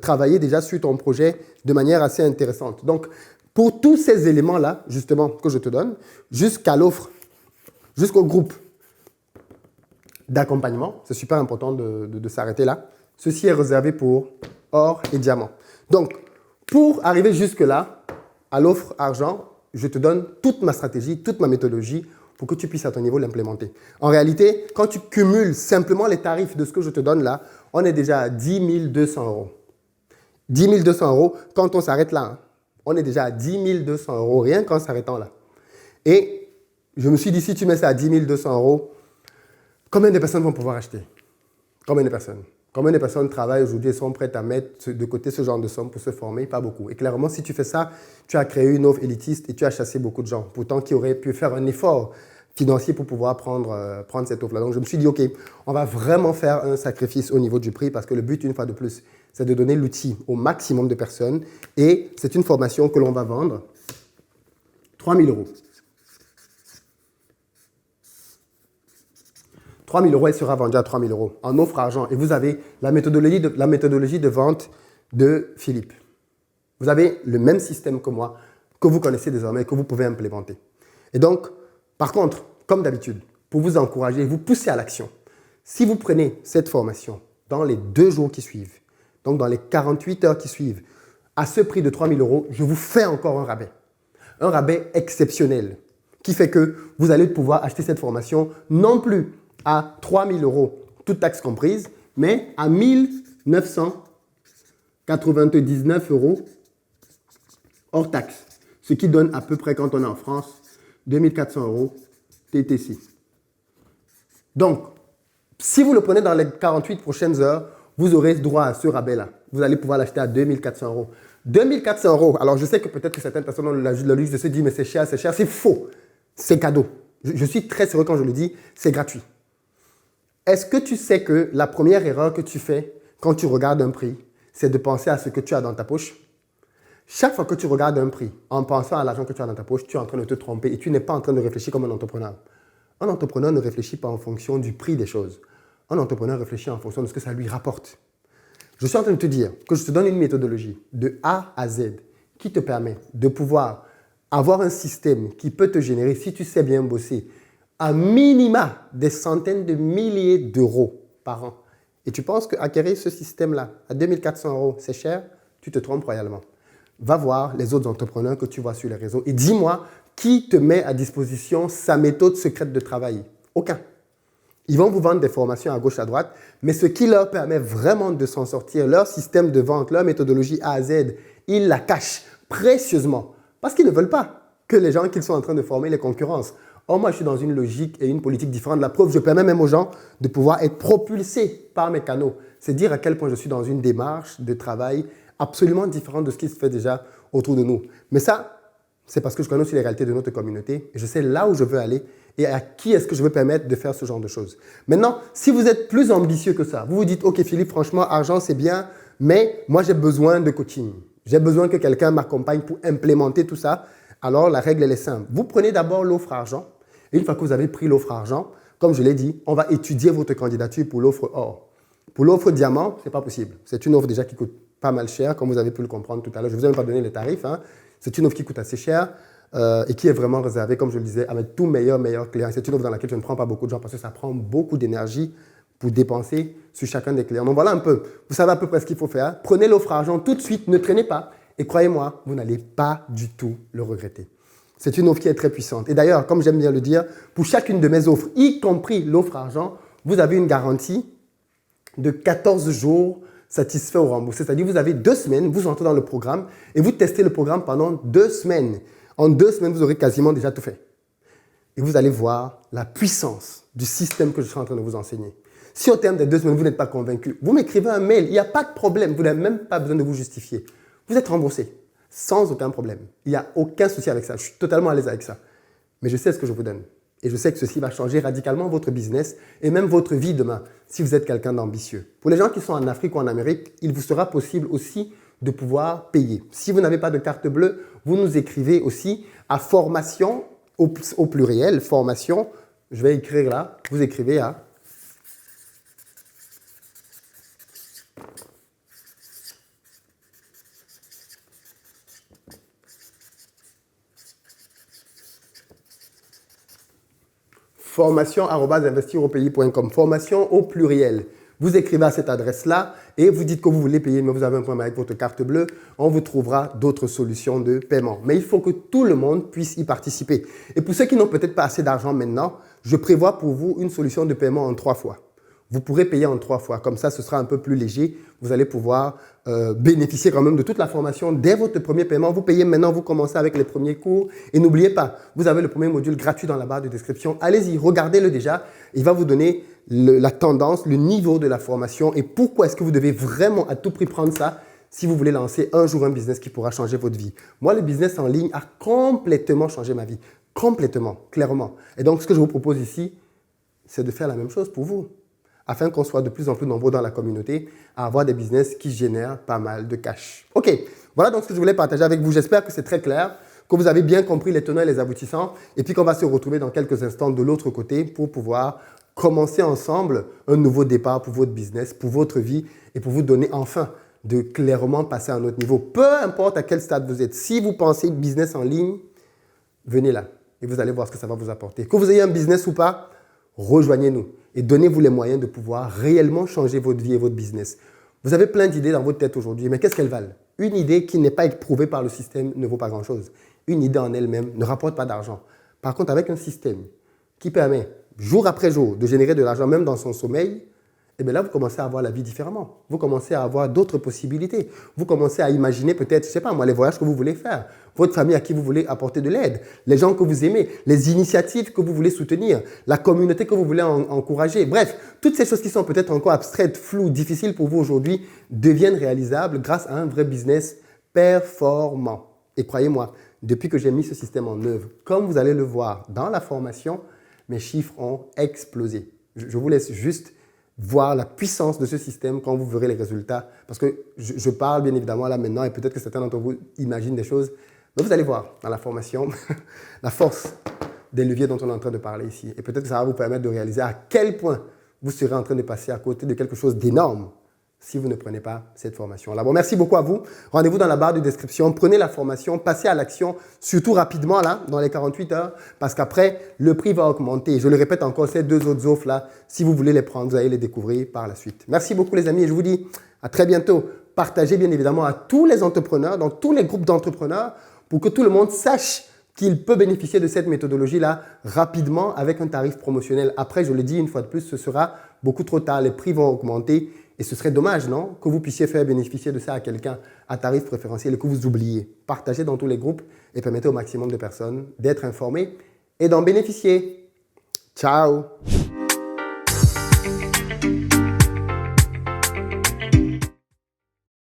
travailler déjà sur ton projet de manière assez intéressante. Donc, pour tous ces éléments-là, justement, que je te donne, jusqu'à l'offre, jusqu'au groupe d'accompagnement, c'est super important de s'arrêter là. Ceci est réservé pour or et diamant. Donc, pour arriver jusque-là, à l'offre argent, je te donne toute ma stratégie, toute ma méthodologie pour que tu puisses à ton niveau l'implémenter. En réalité, quand tu cumules simplement les tarifs de ce que je te donne là, on est déjà à 10 200 €. 10 200 €, quand on s'arrête là, hein, on est déjà à 10 200 € rien qu'en s'arrêtant là. Et je me suis dit, si tu mets ça à 10 200 €, combien de personnes vont pouvoir acheter? Combien de personnes? Combien de personnes travaillent aujourd'hui et sont prêtes à mettre de côté ce genre de somme pour se former? Pas beaucoup. Et clairement, si tu fais ça, tu as créé une offre élitiste et tu as chassé beaucoup de gens. Pourtant, qui auraient pu faire un effort financier pour pouvoir prendre cette offre-là. Donc, je me suis dit, OK, on va vraiment faire un sacrifice au niveau du prix parce que le but, une fois de plus, c'est de donner l'outil au maximum de personnes. Et c'est une formation que l'on va vendre 3 000 €. 3 000 € elle sera vendue à 3 000 € en offre argent. Et vous avez la méthodologie de vente de Philippe. Vous avez le même système que moi, que vous connaissez désormais, que vous pouvez implémenter. Et donc, par contre, comme d'habitude, pour vous encourager, vous pousser à l'action, si vous prenez cette formation dans les 2 jours qui suivent, donc dans les 48 heures qui suivent, à ce prix de 3 000 €, je vous fais encore un rabais exceptionnel qui fait que vous allez pouvoir acheter cette formation non plus à 3 000 €, toutes taxes comprises, mais à 1 999 € hors taxe. Ce qui donne à peu près, quand on est en France, 2 400 € TTC. Donc, si vous le prenez dans les 48 prochaines heures, vous aurez droit à ce rabais-là. Vous allez pouvoir l'acheter à 2 400 €. 2 400 €. Alors, je sais que peut-être que certaines personnes ont le luxe de se dire, mais c'est cher, c'est cher. C'est faux. C'est cadeau. Je suis très sérieux quand je le dis, c'est gratuit. Est-ce que tu sais que la première erreur que tu fais quand tu regardes un prix, c'est de penser à ce que tu as dans ta poche? Chaque fois que tu regardes un prix, en pensant à l'argent que tu as dans ta poche, tu es en train de te tromper et tu n'es pas en train de réfléchir comme un entrepreneur. Un entrepreneur ne réfléchit pas en fonction du prix des choses. Un entrepreneur réfléchit en fonction de ce que ça lui rapporte. Je suis en train de te dire que je te donne une méthodologie de A à Z qui te permet de pouvoir avoir un système qui peut te générer, si tu sais bien bosser, à minima des centaines de milliers d'euros par an. Et tu penses qu'acquérir ce système-là à 2 400 €, c'est cher? Tu te trompes royalement. Va voir les autres entrepreneurs que tu vois sur les réseaux et dis-moi qui te met à disposition sa méthode secrète de travail. Aucun. Ils vont vous vendre des formations à gauche, à droite, mais ce qui leur permet vraiment de s'en sortir, leur système de vente, leur méthodologie A à Z, ils la cachent précieusement parce qu'ils ne veulent pas que les gens qu'ils sont en train de former les concurrencent. Or, moi, je suis dans une logique et une politique différente. La preuve, je permets même aux gens de pouvoir être propulsés par mes canaux. C'est dire à quel point je suis dans une démarche de travail absolument différente de ce qui se fait déjà autour de nous. Mais ça, c'est parce que je connais aussi les réalités de notre communauté et je sais là où je veux aller et à qui est-ce que je veux permettre de faire ce genre de choses. Maintenant, si vous êtes plus ambitieux que ça, vous vous dites, OK Philippe, franchement, argent c'est bien, mais moi j'ai besoin de coaching. J'ai besoin que quelqu'un m'accompagne pour implémenter tout ça. Alors la règle elle est simple. Vous prenez d'abord l'offre argent et une fois que vous avez pris l'offre argent, comme je l'ai dit, on va étudier votre candidature pour l'offre or. Pour l'offre diamant, ce n'est pas possible. C'est une offre déjà qui coûte pas mal cher, comme vous avez pu le comprendre tout à l'heure. Je ne vous ai même pas donné les tarifs. C'est une offre qui coûte assez cher et qui est vraiment réservée, comme je le disais, à mes tout meilleurs clients. C'est une offre dans laquelle je ne prends pas beaucoup de gens parce que ça prend beaucoup d'énergie pour dépenser sur chacun des clients. Donc voilà un peu. Vous savez à peu près ce qu'il faut faire. Prenez l'offre argent tout de suite, ne traînez pas. Et croyez-moi, vous n'allez pas du tout le regretter. C'est une offre qui est très puissante. Et d'ailleurs, comme j'aime bien le dire, pour chacune de mes offres, y compris l'offre argent, vous avez une garantie de 14 jours satisfait ou remboursé. C'est-à-dire vous avez 2 semaines, vous entrez dans le programme et vous testez le programme pendant 2 semaines. En 2 semaines, vous aurez quasiment déjà tout fait. Et vous allez voir la puissance du système que je suis en train de vous enseigner. Si au terme des 2 semaines, vous n'êtes pas convaincu, vous m'écrivez un mail, il n'y a pas de problème, vous n'avez même pas besoin de vous justifier. Vous êtes remboursé sans aucun problème. Il n'y a aucun souci avec ça, je suis totalement à l'aise avec ça. Mais je sais ce que je vous donne. Et je sais que ceci va changer radicalement votre business et même votre vie demain, si vous êtes quelqu'un d'ambitieux. Pour les gens qui sont en Afrique ou en Amérique, il vous sera possible aussi de pouvoir payer. Si vous n'avez pas de carte bleue, vous nous écrivez aussi à formation, au pluriel, formation, je vais écrire là, vous écrivez à formation@investiraupays.com, formation au pluriel. Vous écrivez à cette adresse-là et vous dites que vous voulez payer, mais vous avez un problème avec votre carte bleue. On vous trouvera d'autres solutions de paiement. Mais il faut que tout le monde puisse y participer. Et pour ceux qui n'ont peut-être pas assez d'argent maintenant, je prévois pour vous une solution de paiement en 3 fois. Vous pourrez payer en 3 fois. Comme ça, ce sera un peu plus léger. Vous allez pouvoir bénéficier quand même de toute la formation dès votre premier paiement. Vous payez maintenant, vous commencez avec les premiers cours. Et n'oubliez pas, vous avez le premier module gratuit dans la barre de description. Allez-y, regardez-le déjà. Il va vous donner la tendance, le niveau de la formation et pourquoi est-ce que vous devez vraiment à tout prix prendre ça si vous voulez lancer un jour un business qui pourra changer votre vie. Moi, le business en ligne a complètement changé ma vie. Complètement, clairement. Et donc, ce que je vous propose ici, c'est de faire la même chose pour vous, afin qu'on soit de plus en plus nombreux dans la communauté à avoir des business qui génèrent pas mal de cash. OK, voilà donc ce que je voulais partager avec vous. J'espère que c'est très clair, que vous avez bien compris les tenants et les aboutissants, et puis qu'on va se retrouver dans quelques instants de l'autre côté pour pouvoir commencer ensemble un nouveau départ pour votre business, pour votre vie, et pour vous donner enfin de clairement passer à un autre niveau. Peu importe à quel stade vous êtes, si vous pensez business en ligne, venez là et vous allez voir ce que ça va vous apporter. Que vous ayez un business ou pas, rejoignez-nous et donnez-vous les moyens de pouvoir réellement changer votre vie et votre business. Vous avez plein d'idées dans votre tête aujourd'hui, mais qu'est-ce qu'elles valent? Une idée qui n'est pas éprouvée par le système ne vaut pas grand-chose. Une idée en elle-même ne rapporte pas d'argent. Par contre, avec un système qui permet, jour après jour, de générer de l'argent même dans son sommeil, et bien là, vous commencez à voir la vie différemment. Vous commencez à avoir d'autres possibilités. Vous commencez à imaginer peut-être, je ne sais pas moi, les voyages que vous voulez faire, votre famille à qui vous voulez apporter de l'aide, les gens que vous aimez, les initiatives que vous voulez soutenir, la communauté que vous voulez encourager. Bref, toutes ces choses qui sont peut-être encore abstraites, floues, difficiles pour vous aujourd'hui, deviennent réalisables grâce à un vrai business performant. Et croyez-moi, depuis que j'ai mis ce système en œuvre, comme vous allez le voir dans la formation, mes chiffres ont explosé. Je vous laisse juste voir la puissance de ce système quand vous verrez les résultats. Parce que je parle bien évidemment là maintenant et peut-être que certains d'entre vous imaginent des choses. Mais vous allez voir dans la formation la force des leviers dont on est en train de parler ici. Et peut-être que ça va vous permettre de réaliser à quel point vous serez en train de passer à côté de quelque chose d'énorme si vous ne prenez pas cette formation-là. Bon, merci beaucoup à vous. Rendez-vous dans la barre de description. Prenez la formation, passez à l'action, surtout rapidement là, dans les 48 heures, parce qu'après, le prix va augmenter. Je le répète encore, ces deux autres offres là, si vous voulez les prendre, vous allez les découvrir par la suite. Merci beaucoup les amis et je vous dis à très bientôt. Partagez bien évidemment à tous les entrepreneurs, dans tous les groupes d'entrepreneurs, pour que tout le monde sache qu'il peut bénéficier de cette méthodologie-là rapidement avec un tarif promotionnel. Après, je le dis une fois de plus, ce sera beaucoup trop tard. Les prix vont augmenter et ce serait dommage, non? Que vous puissiez faire bénéficier de ça à quelqu'un à tarif préférentiel et que vous oubliez. Partagez dans tous les groupes et permettez au maximum de personnes d'être informées et d'en bénéficier. Ciao!